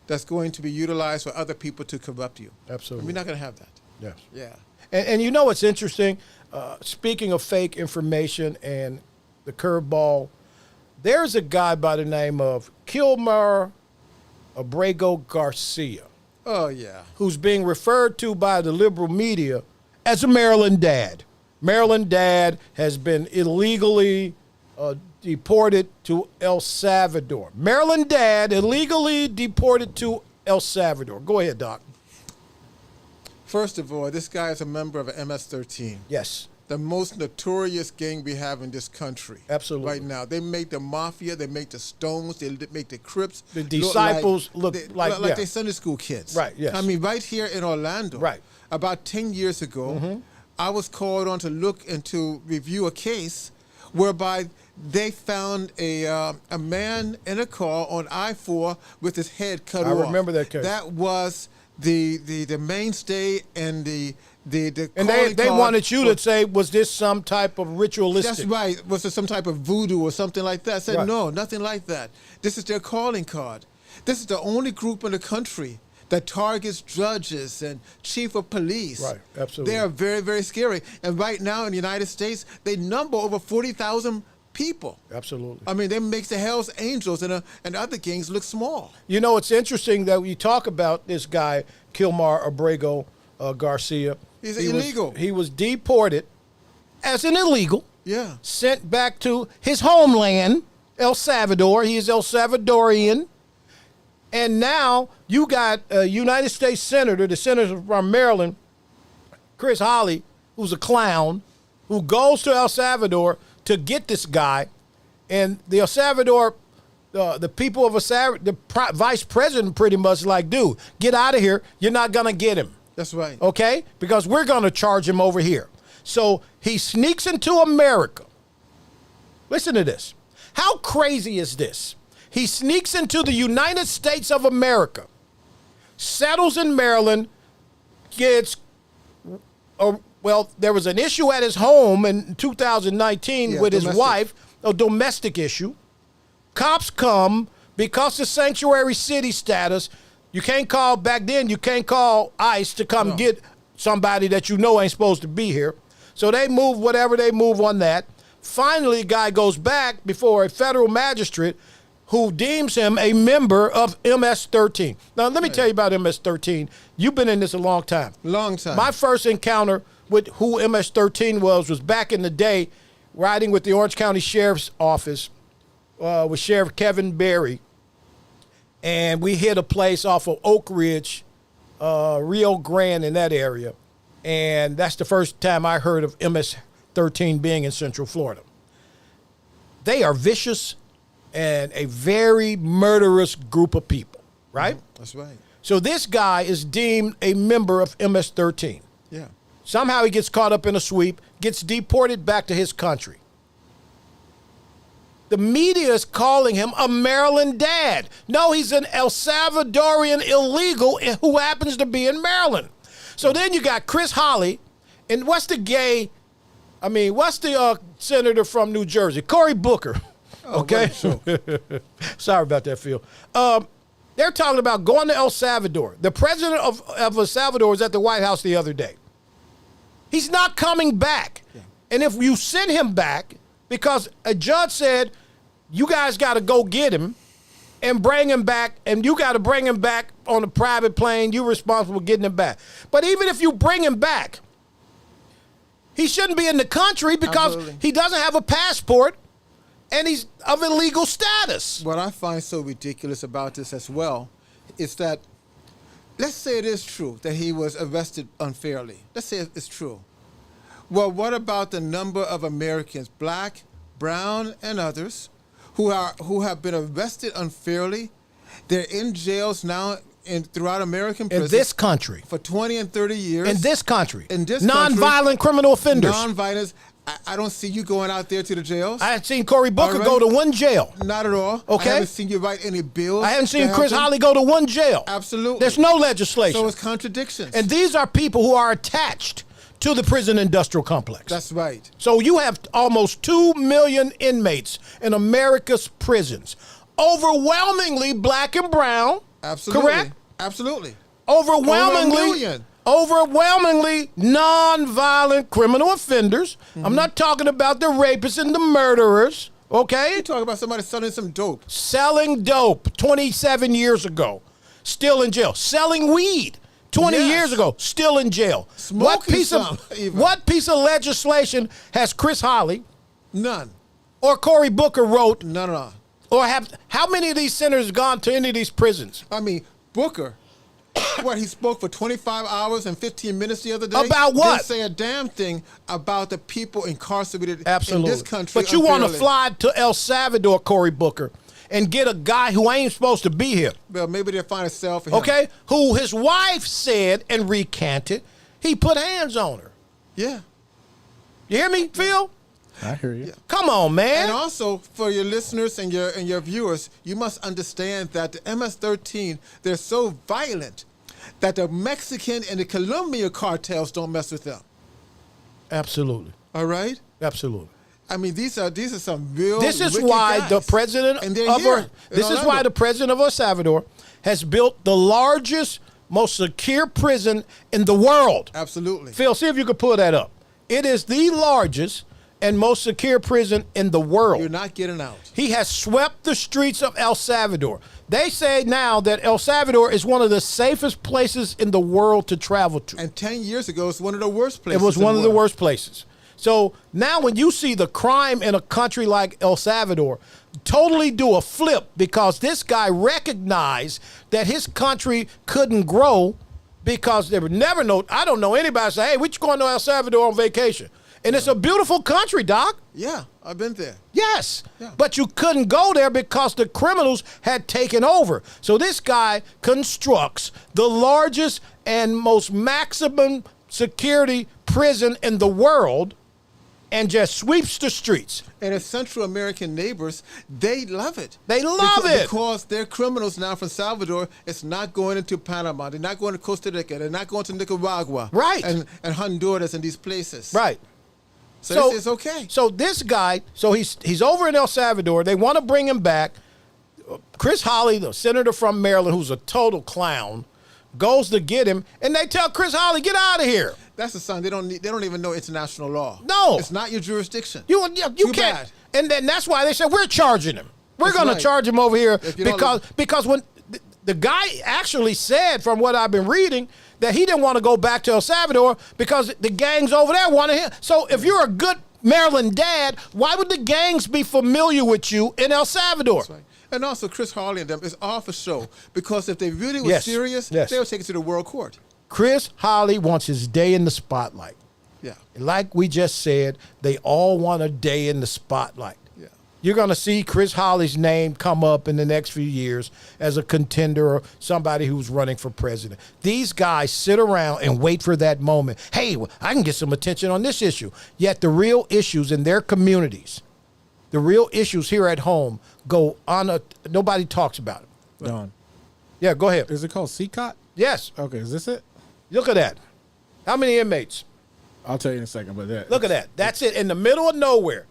that's going to be utilized for other people to corrupt you. Absolutely. And we're not going to have that. Yes. Yeah. And you know what's interesting? Speaking of fake information and the curveball, there's a guy by the name of Kilmer Abrego Garcia, Oh, yeah. who's being referred to by the liberal media as a Maryland dad. Maryland dad has been illegally deported to El Salvador. Maryland dad illegally deported to El Salvador. Go ahead, Doc. First of all, this guy is a member of MS-13. Yes. The most notorious gang we have in this country. Absolutely. Right now. They make the mafia, they make the Stones, they make the Crips. The disciples look like they Sunday school kids. Right, yes. I mean, right here in Orlando. Right. About 10 years ago, I was called on to look and to review a case whereby they found a man in a car on I-4 with his head cut off. I remember that case. That was the mainstay and the And they wanted you to say, was this some type of ritualistic? That's right. Was there some type of voodoo or something like that? I said, Right. no, nothing like that. This is their calling card. This is the only group in the country that targets judges and chief of police. Right, absolutely. They are very, very scary. And right now in the United States, they number over 40,000 people. Absolutely. I mean, they make the Hell's Angels and other gangs look small. You know, it's interesting that we talk about this guy, Kilmar Abrego Garcia. He's illegal. He was deported as an illegal. Yeah. Sent back to his homeland, El Salvador. He is El Salvadorian. And now you got a United States Senator, the senator from Maryland, Chris Holly, who's a clown, who goes to El Salvador to get this guy. And the El Salvador, the people of El Salvador, the vice president pretty much like, dude, get out of here. You're not going to get him. That's right. Okay? Because we're going to charge him over here. So he sneaks into America. Listen to this. How crazy is this? He sneaks into the United States of America, settles in Maryland, gets, well, there was an issue at his home in 2019 with his wife, a domestic issue. Cops come because of sanctuary city status. You can't call, back then, you can't call ICE to come get somebody that you know ain't supposed to be here. So they move whatever they move on that. Finally, the guy goes back before a federal magistrate who deems him a member of MS-13. Now, let me tell you about MS-13. You've been in this a long time. Long time. My first encounter with who MS-13 was back in the day, riding with the Orange County Sheriff's Office with Sheriff Kevin Berry. And we hit a place off of Oak Ridge, Rio Grande in that area. And that's the first time I heard of MS-13 being in Central Florida. They are vicious and a very murderous group of people, right? That's right. So this guy is deemed a member of MS-13. Yeah. Somehow he gets caught up in a sweep, gets deported back to his country. The media is calling him a Maryland dad. No, he's an El Salvadorian illegal who happens to be in Maryland. So then you got Chris Holly, and what's the senator from New Jersey? Cory Booker. Okay? Sorry about that, Phil. They're talking about going to El Salvador. The president of El Salvador was at the White House the other day. He's not coming back. Yeah. And if you send him back, because a judge said, you guys got to go get him and bring him back, and you got to bring him back on a private plane. You're responsible for getting him back. But even if you bring him back, he shouldn't be in the country because he doesn't have a passport and he's of illegal status. What I find so ridiculous about this as well is that, let's say it is true that he was arrested unfairly. Let's say it's true. Well, what about the number of Americans, black, brown, and others, who have been arrested unfairly? They're in jails now throughout American prisons. In this country. For 20 and 30 years. In this country. In this non-violent criminal offenders. Non-violent. I don't see you going out there to the jails. I haven't seen Cory Booker go to one jail. Not at all. Okay. I haven't seen you write any bills. I haven't seen Chris Holly go to one jail. Absolutely. There's no legislation. So it's contradictions. And these are people who are attached to the prison industrial complex. That's right. So you have almost 2 million inmates in America's prisons, overwhelmingly black and brown. Absolutely. Correct? Absolutely. Overwhelmingly, Over 1 million. overwhelmingly non-violent criminal offenders. I'm not talking about the rapists and the murderers. Okay? You talk about somebody selling some dope. Selling dope 27 years ago, still in jail. Selling weed 20 Yes. years ago, still in jail. Smoking some, even. What piece of legislation has Chris Holly None. or Cory Booker wrote, None. or how many of these senators gone to any of these prisons? I mean, Booker, what, he spoke for 25 hours and 15 minutes the other day? About what? Didn't say a damn thing about the people incarcerated Absolutely. in this country. But you want to unfairly. fly to El Salvador, Cory Booker, and get a guy who ain't supposed to be here. Well, maybe they'll find a cell for him. Okay? Who his wife said and recanted, he put hands on her. Yeah. You hear me, Phil? I hear you. Come on, man. And also, for your listeners and your viewers, you must understand that the MS-13, they're so violent that the Mexican and the Colombian cartels don't mess with them. Absolutely. All right? Absolutely. I mean, these are some real. This is wicked why guys. the president And they're of here our, in this is why Orlando. the president of El Salvador has built the largest, most secure prison in the world. Absolutely. Phil, see if you can pull that up. It is the largest and most secure prison in the world. You're not getting out. He has swept the streets of El Salvador. They say now that El Salvador is one of the safest places in the world to travel to. And 10 years ago, it's one of the worst places. It was one in of the world. worst places. So now when you see the crime in a country like El Salvador totally do a flip because this guy recognized that his country couldn't grow because there were never no, I don't know anybody say, hey, we just going to El Salvador on vacation. And it's a beautiful country, Doc. Yeah, I've been there. Yes, Yeah. but you couldn't go there because the criminals had taken over. So this guy constructs the largest and most maximum security prison in the world and just sweeps the streets. And his Central American neighbors, they love it. They love it. Because they're criminals now from Salvador. It's not going into Panama. They're not going to Costa Rica. They're not going to Nicaragua. Right. And Honduras and these places. Right. So it's okay. So this guy, so he's over in El Salvador. They want to bring him back. Chris Holly, the senator from Maryland, who's a total clown, goes to get him, and they tell Chris Holly, get out of here. That's the sign. They don't even know international law. No. It's not your jurisdiction. You Too can't. bad. And then that's why they said, we're charging him. We're That's going right. to charge him over here If you don't because when the guy actually said, from what I've been reading, that he didn't want to go back to El Salvador because the gangs over there wanted him. So if you're a good Maryland dad, why would the gangs be familiar with you in El Salvador? That's right. And also, Chris Harley and them is off a show because if they really were Yes. serious, Yes. they would take it to the world court. Chris Holly wants his day in the spotlight. Yeah. Like we just said, they all want a day in the spotlight. Yeah. You're going to see Chris Holly's name come up in the next few years as a contender or somebody who's running for president. These guys sit around and wait for that moment. Hey, I can get some attention on this issue. Yet the real issues in their communities, the real issues here at home go on. Nobody talks about it. Don, Yeah, go ahead. is it called CCOT? Yes. Okay, is this it? Look at that. How many inmates? I'll tell you in a second, but that. Look at that. That's it. In the middle of nowhere.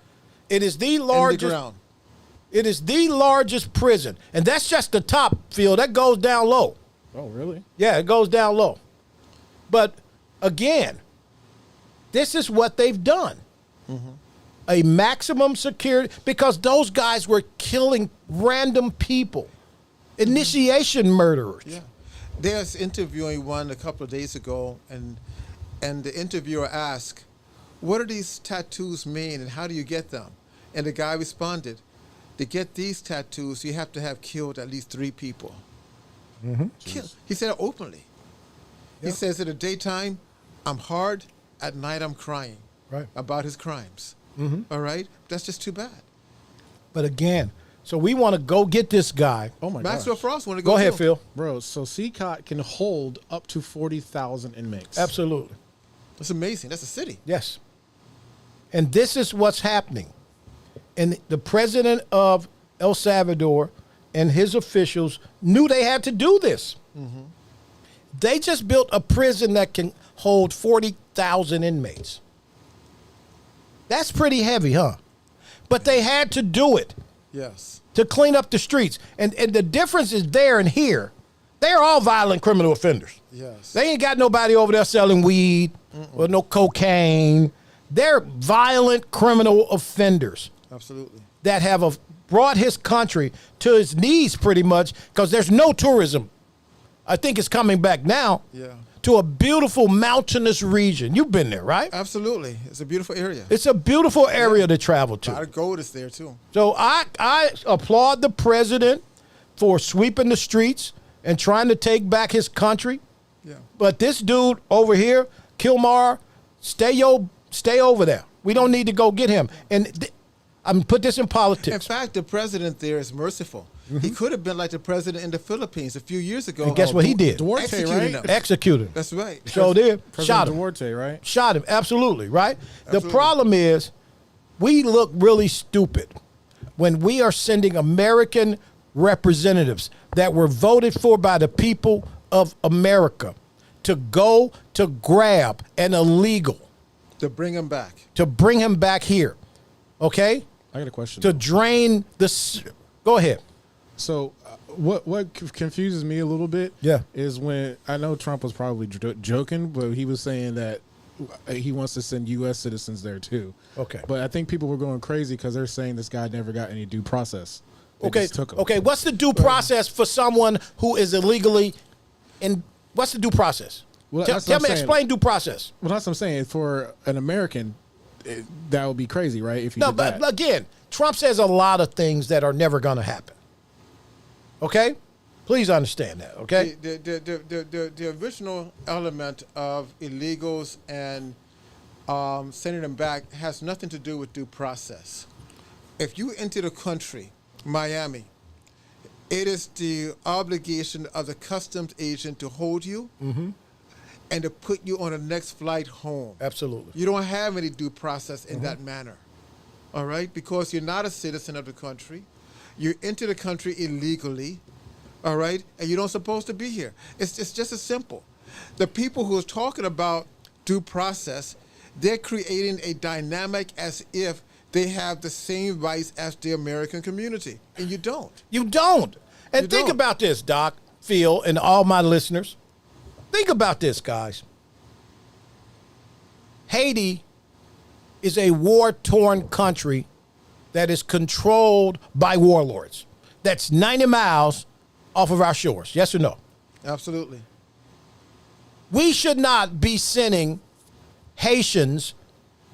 It is the largest. ground. It is the largest prison, and that's just the top field. That goes down low. Oh, really? Yeah, it goes down low. But again, this is what they've done. A maximum security, because those guys were killing random people, initiation murderers. Yeah. They was interviewing one a couple of days ago, and the interviewer asked, what do these tattoos mean and how do you get them? And the guy responded, to get these tattoos, you have to have killed at least 3 people. He said it openly. He says in the daytime, I'm hard, at night I'm crying Right. about his crimes. All right? That's just too bad. But again, so we want to go get this guy. Oh, my Maxwell gosh. Frost want to go Go ahead, too. Phil. Bro, so CCOT can hold up to 40,000 inmates. Absolutely. That's amazing. That's a city. Yes. And this is what's happening. And the president of El Salvador and his officials knew they had to do this. They just built a prison that can hold 40,000 inmates. That's pretty heavy, huh? But they had to do it Yes. to clean up the streets. And the difference is there and here. They're all violent criminal offenders. Yes. They ain't got nobody over there selling weed or no cocaine. They're violent criminal offenders Absolutely. that have brought his country to his knees pretty much because there's no tourism. I think it's coming back now Yeah. to a beautiful mountainous region. You've been there, right? Absolutely. It's a beautiful area. It's a beautiful area to travel A lot to. of gold is there too. So I applaud the president for sweeping the streets and trying to take back his country. Yeah. But this dude over here, Kilmar, stay over there. We don't need to go get him. And I'm put this in In politics. fact, the president there is merciful. He could have been like the president in the Philippines a few years ago. And guess what he did? Duarte, Executing right? them. Executed him. That's right. So did. President Shot him. Duarte, right? Shot him. Absolutely, right? The Absolutely. problem is we look really stupid when we are sending American representatives that were voted for by the people of America to go to grab an illegal, To bring him back. to bring him back here, okay? I got a question. To drain the... Go ahead. So, what confuses me a little bit, Yeah. is when I know Trump was probably joking, but he was saying that he wants to send U.S. citizens there too. Okay. But I think people were going crazy because they're saying this guy never got any due process. They Okay. just took him. Okay. What's the due process for someone who is illegally in? What's the due process? Well, Tell that's what I'm me. saying. Explain due process. Well, that's what I'm saying. For an American, that would be crazy, right? If you No, did but that. again, Trump says a lot of things that are never going to happen. Okay, please understand that. Okay. The original element of illegals and sending them back has nothing to do with due process. If you enter the country, Miami, it is the obligation of the customs agent to hold you and to put you on the next flight home. Absolutely. You don't have any due process in that manner, all right? Because you're not a citizen of the country. You enter the country illegally, all right? And you don't supposed to be here. It's just as simple. The people who are talking about due process, they're creating a dynamic as if they have the same rights as the American community, and you don't. You don't. And You think don't. about this, Doc, Phil, and all my listeners. Think about this, guys. Haiti is a war-torn country that is controlled by warlords. That's 90 miles off of our shores. Yes or no? Absolutely. We should not be sending Haitians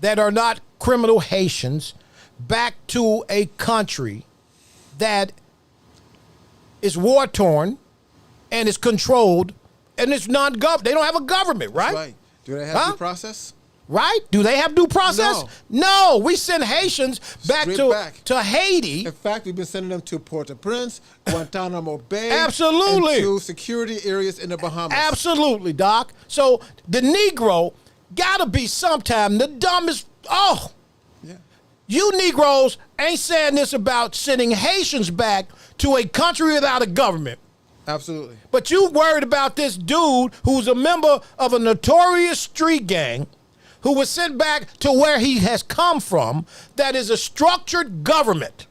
that are not criminal Haitians back to a country that is war-torn and is controlled and it's non-government. They don't have a government, right? That's right. Do they have Huh? due process? Right? Do they have due process? No. We send Haitians back Straight back. to Haiti. In fact, we've been sending them to Port-au-Prince, Guantanamo Bay, Absolutely. and to security areas in the Bahamas. Absolutely, Doc. So the Negro gotta be sometime the dumbest. Oh, Yeah. you Negroes ain't saying this about sending Haitians back to a country without a government. Absolutely. But you worried about this dude who's a member of a notorious street gang who was sent back to where he has come from that is a structured government.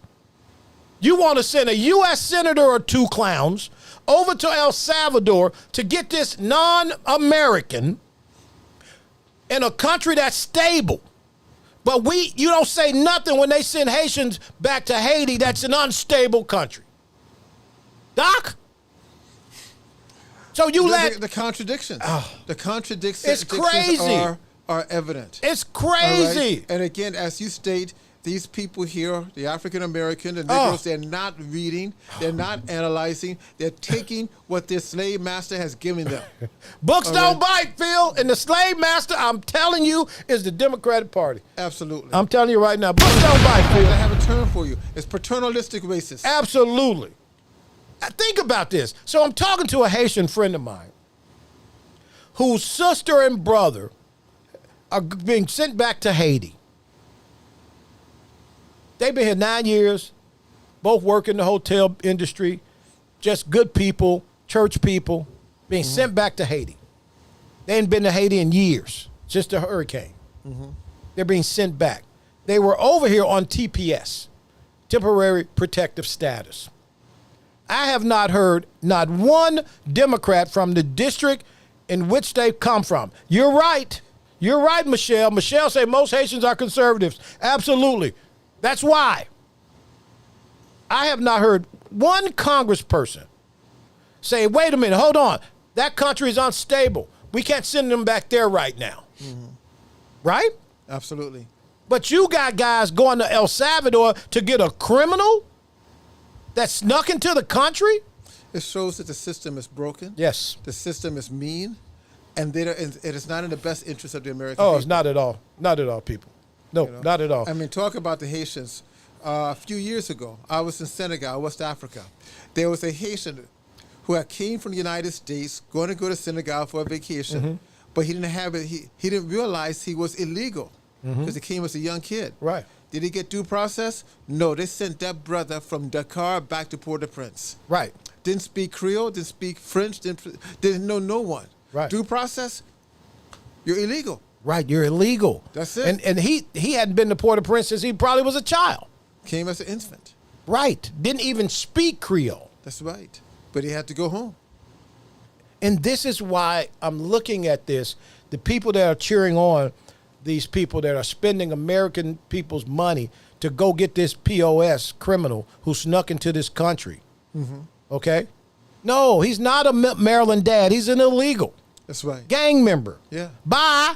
You want to send a U.S. senator or two clowns over to El Salvador to get this non-American in a country that's stable. But you don't say nothing when they send Haitians back to Haiti that's an unstable country. Doc? So you let... The contradictions. The contradictions It's crazy. Are evident. It's All right? crazy. And again, as you state, these people here, the African American, the Negroes, they're not reading, they're not analyzing, they're taking what their slave master has given them. Books All don't bite, Phil. And the slave master, I'm telling you, is the Democratic Party. Absolutely. I'm telling you right now, books don't bite, I Phil. have a term for you. It's paternalistic racist. Absolutely. Think about this. So I'm talking to a Haitian friend of mine whose sister and brother are being sent back to Haiti. They've been here 9 years, both work in the hotel industry, just good people, church people. being sent back to Haiti. They ain't been to Haiti in years, just a hurricane. They're being sent back. They were over here on TPS, temporary protective status. I have not heard not one Democrat from the district in which they come from. You're right. You're right, Michelle. Michelle say most Haitians are conservatives. Absolutely. That's why. I have not heard one congressperson say, wait a minute, hold on. That country is unstable. We can't send them back there right now. Right? Absolutely. But you got guys going to El Salvador to get a criminal that snuck into the country? It shows that the system is broken. Yes. The system is mean, and it is not in the best interest of the American Oh, people. it's not at all. Not at all, people. No, not at all. I mean, talk about the Haitians. A few years ago, I was in Senegal, West Africa. There was a Haitian who had came from the United States, going to go to Senegal for a vacation, but he didn't have it. He didn't realize he was illegal because he came as a young kid. Right. Did he get due process? No, they sent that brother from Dakar back to Port-au-Prince. Right. Didn't speak Creole, didn't speak French, didn't know no one. Right. Due process, you're illegal. Right, you're illegal. That's it. And he hadn't been to Port-au-Prince since he probably was a child. Came as an infant. Right. Didn't even speak Creole. That's right. But he had to go home. And this is why I'm looking at this. The people that are cheering on these people that are spending American people's money to go get this POS criminal who snuck into this country. Okay? No, he's not a Maryland dad. He's an illegal. That's right. Gang member. Yeah. Bye.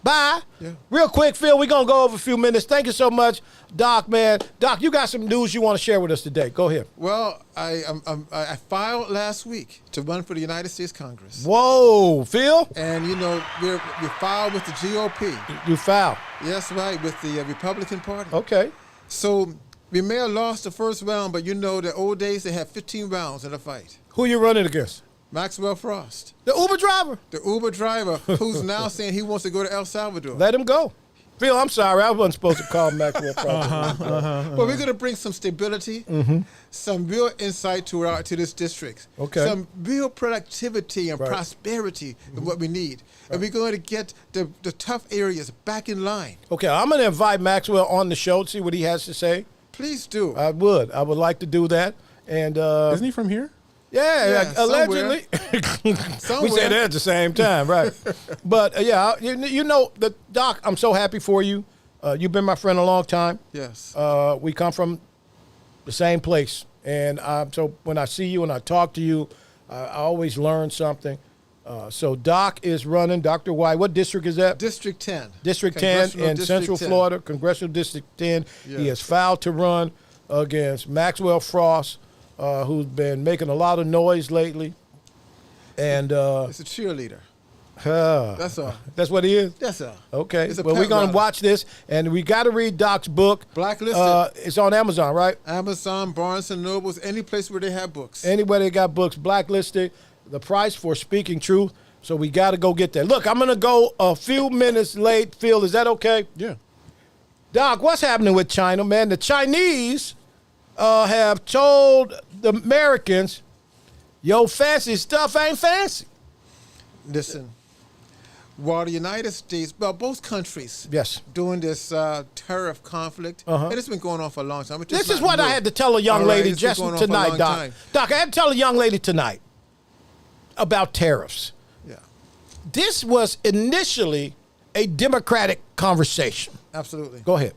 Bye. Yeah. Real quick, Phil, we're going to go over a few minutes. Thank you so much, Doc, man. Doc, you got some news you want to share with us today. Go ahead. Well, I filed last week to run for the United States Congress. Whoa, Phil. And, you know, we filed with the GOP. You filed. Yes, right, with the Republican Party. Okay. So we may have lost the first round, but you know, the old days, they had 15 rounds in a fight. Who you running against? Maxwell Frost. The Uber driver. The Uber driver who's now saying he wants to go to El Salvador. Let him go. Phil, I'm sorry. I wasn't supposed to call Maxwell Frost. Well, we're going to bring some stability, some real insight to this district. Okay. Some real productivity and prosperity is what we need. And we're going to get the tough areas back in line. Okay, I'm going to invite Maxwell on the show to see what he has to say. Please do. I would like to do that. And Isn't he from here? Yeah, allegedly. We said that at the same time, right? But yeah, you know, the Doc, I'm so happy for you. You've been my friend a long time. Yes. We come from the same place, and so when I see you and I talk to you, I always learn something. So Doc is running. Dr. White, what district is that? District 10. District 10 in Central Florida, Congressional District 10. Yes. He has filed to run against Maxwell Frost, who's been making a lot of noise lately. And it's a cheerleader. That's all. That's what he is? That's all. Okay. Well, we're going to watch this, and we got to read Doc's book. Blacklisted. It's on Amazon, right? Amazon, Barnes & Nobles, any place where they have books. Anywhere they got books, Blacklisted, The Price for Speaking Truth. So we got to go get that. Look, I'm going to go a few minutes late. Phil, is that okay? Yeah. Doc, what's happening with China, man? The Chinese have told the Americans, yo, fancy stuff ain't fancy. Listen, while the United States, well, both countries, yes, doing this tariff conflict, and it's been going on for a long time. This is what I had to tell a young lady just tonight, Doc. Doc, I had to tell a young lady tonight about tariffs. Yeah. This was initially a Democratic conversation. Absolutely. Go ahead.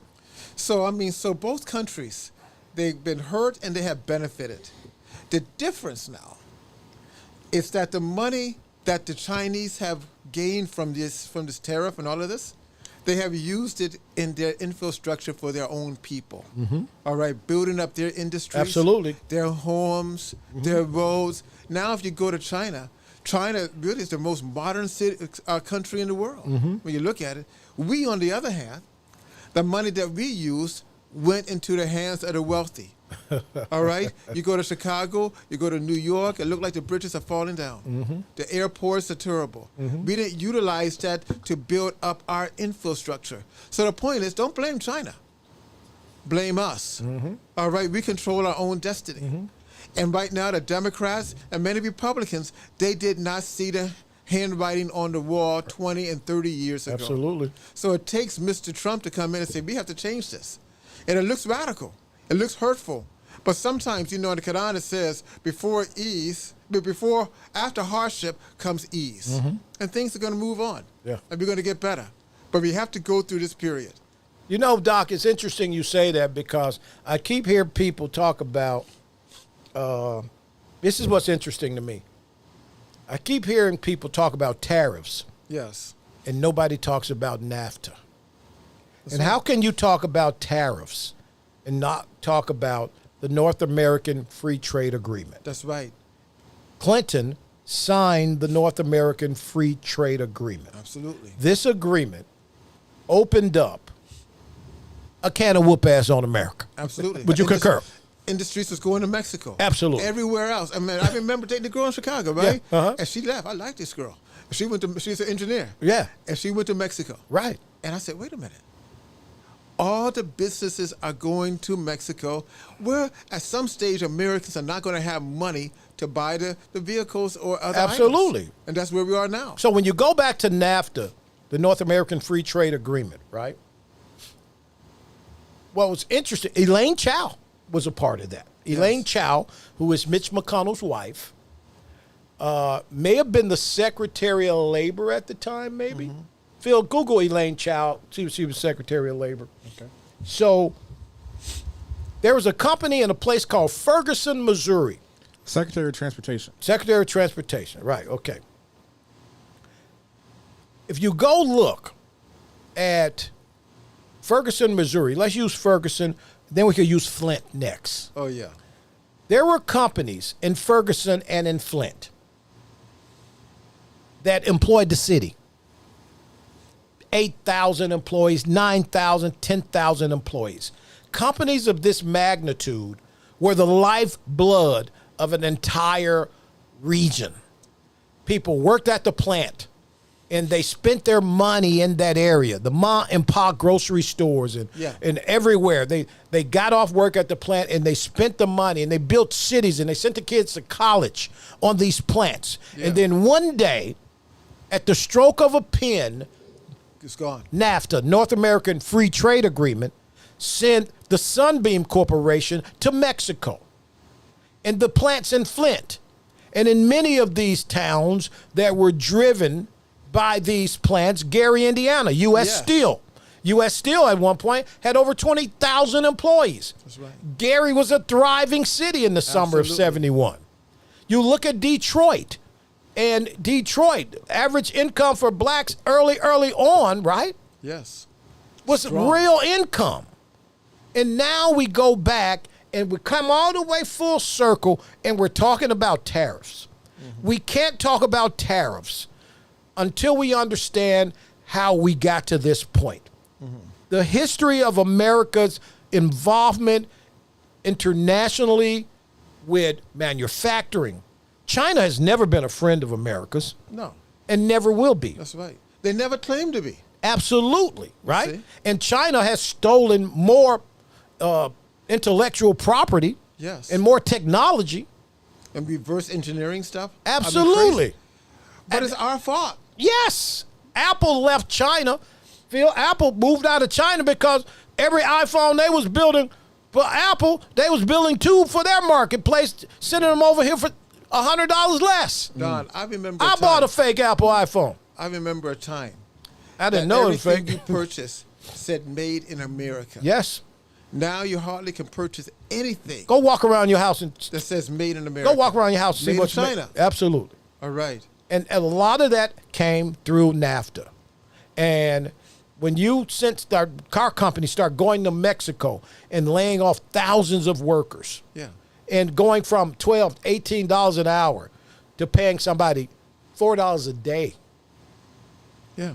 So, I mean, so both countries, they've been hurt and they have benefited. The difference now is that the money that the Chinese have gained from this tariff and all of this, they have used it in their infrastructure for their own people. All right, building up their industries. Absolutely. Their homes, their roads. Now, if you go to China, China really is the most modern country in the world. When you look at it, we, on the other hand, the money that we used went into the hands of the wealthy. All right? You go to Chicago, you go to New York, it looked like the bridges are falling down. The airports are terrible. We didn't utilize that to build up our infrastructure. So the point is, don't blame China. Blame us. All right? We control our own destiny. And right now, the Democrats and many Republicans, they did not see the handwriting on the wall 20 and 30 years ago. Absolutely. So it takes Mr. Trump to come in and say, we have to change this. And it looks radical. It looks hurtful. But sometimes, in the Quran it says, after hardship comes ease. And things are going to move on. Yeah. And we're going to get better. But we have to go through this period. You know, Doc, it's interesting you say that because I keep hearing people talk about, this is what's interesting to me. I keep hearing people talk about tariffs, Yes. and nobody talks about NAFTA. And how can you talk about tariffs and not talk about the North American Free Trade Agreement? That's right. Clinton signed the North American Free Trade Agreement. Absolutely. This agreement opened up a can of whoop ass on America. Absolutely. Would you concur? Industries was going to Mexico. Absolutely. Everywhere else. I mean, I remember taking the girl in Chicago, right? Yeah, uh-huh. And she left. I like this girl. She's an engineer. Yeah. And she went to Mexico. Right. And I said, wait a minute. All the businesses are going to Mexico, where at some stage Americans are not going to have money to buy the vehicles or other Absolutely. items. And that's where we are now. So when you go back to NAFTA, the North American Free Trade Agreement, right? What was interesting, Elaine Chao was a part of that. Elaine Chao, who is Mitch McConnell's wife, may have been the Secretary of Labor at the time, maybe. Phil, Google Elaine Chao. She was Secretary of Labor. Okay. So there was a company in a place called Ferguson, Missouri. Secretary of Transportation. Secretary of Transportation, right, okay. If you go look at Ferguson, Missouri, let's use Ferguson, then we could use Flint next. Oh, yeah. There were companies in Ferguson and in Flint that employed the city. 8,000 employees, 9,000, 10,000 employees. Companies of this magnitude were the lifeblood of an entire region. People worked at the plant, and they spent their money in that area, the ma and pa grocery stores and everywhere. They got off work at the plant, and they spent the money, and they built cities, and they sent the kids to college on these plants. Yeah. And then one day, at the stroke of a pen, It's gone. NAFTA, North American Free Trade Agreement, sent the Sunbeam Corporation to Mexico and the plants in Flint. And in many of these towns that were driven by these plants, Gary, Indiana, U.S. Steel. U.S. Steel at one point had over 20,000 employees. That's right. Gary was a thriving city in the summer of '71. You look at Detroit. And Detroit, average income for blacks early on, right? Yes. Was Strong. real income. And now we go back and we come all the way full circle and we're talking about tariffs. We can't talk about tariffs until we understand how we got to this point. The history of America's involvement internationally with manufacturing. China has never been a friend of America's. No. And never will be. That's right. They never claimed to be. Absolutely, right? See? And China has stolen more intellectual property Yes. and more technology. And reverse engineering stuff. I mean, Absolutely. crazy. But it's our fault. Yes. Apple left China. Phil, Apple moved out of China because every iPhone they was building for Apple, they was building two for their marketplace, sending them over here for $100 less. Don, I remember I bought a fake Apple iPhone. I remember a time. I didn't know it was everything fake. you purchased said made in America. Yes. Now you hardly can purchase anything Go walk around your house and that says made in America. go walk around your house and see Made in what's made. China. Absolutely. All right. And a lot of that came through NAFTA. And when car companies start going to Mexico and laying off thousands of workers Yeah. and going from $12, $18 an hour to paying somebody $4 a day. Yeah.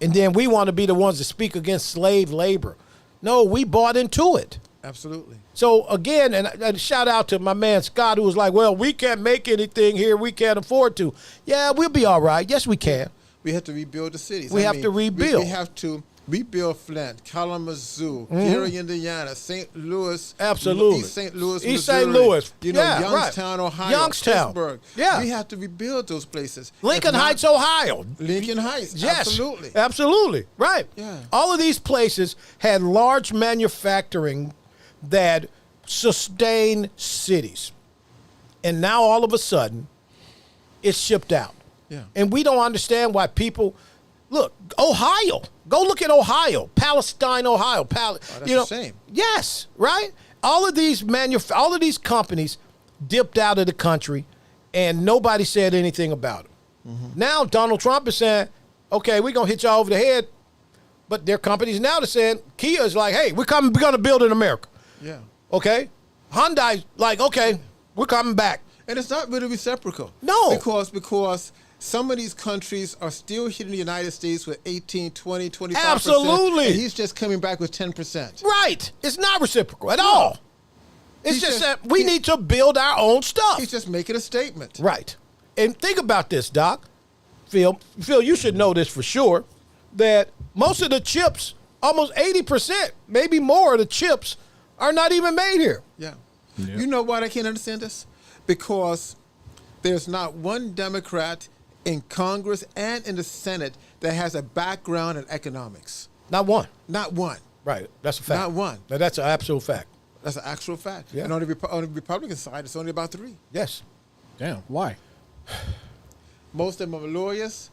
And then we want to be the ones that speak against slave labor. No, we bought into it. Absolutely. So again, and shout out to my man Scott, who was like, well, we can't make anything here. We can't afford to. Yeah, we'll be all right. Yes, we can. We have to rebuild the cities. We have to rebuild. We have to We build Flint, Kalamazoo, Gary, Indiana, St. Louis, Absolutely. East St. Louis, East Missouri, St. Louis. you know, Yeah, right. Youngstown, Ohio, Youngstown. Pittsburgh. Yeah. We have to rebuild those places. Lincoln If not- Heights, Ohio. Lincoln Heights, Yes, absolutely. absolutely, right. Yeah. All of these places had large manufacturing that sustained cities, and now all of a sudden, it's shipped out. Yeah. And we don't understand why people look. Ohio, go look at Ohio, Palestine, Ohio. That's you know, a shame. Yes, right. All of these all of these companies dipped out of the country, and nobody said anything about it. Now Donald Trump is saying, "Okay, we're gonna hit y'all over the head," but there are companies now that saying Kia is like, "Hey, we're gonna build in America." Yeah. Okay, Hyundai's like, "Okay, we're coming back." And it's not really reciprocal. No. Because some of these countries are still hitting the United States with 18, 20, 25%. Absolutely. And he's just coming back with 10%. Right. It's not reciprocal at all. It's He's just just- that we need to build our own stuff. He's just making a statement. Right. And think about this, Doc. Phil, you should know this for sure, that most of the chips, almost 80%, maybe more of the chips, are not even made here. Yeah. You know why I can't understand this? Because there's not one Democrat in Congress and in the Senate that has a background in economics. Not one. Not one. Right. That's a fact. Not one. Now, that's an absolute fact. That's an actual fact. Yeah. And on the Republican side, it's only about 3. Yes. Damn. Why? Most of them are lawyers,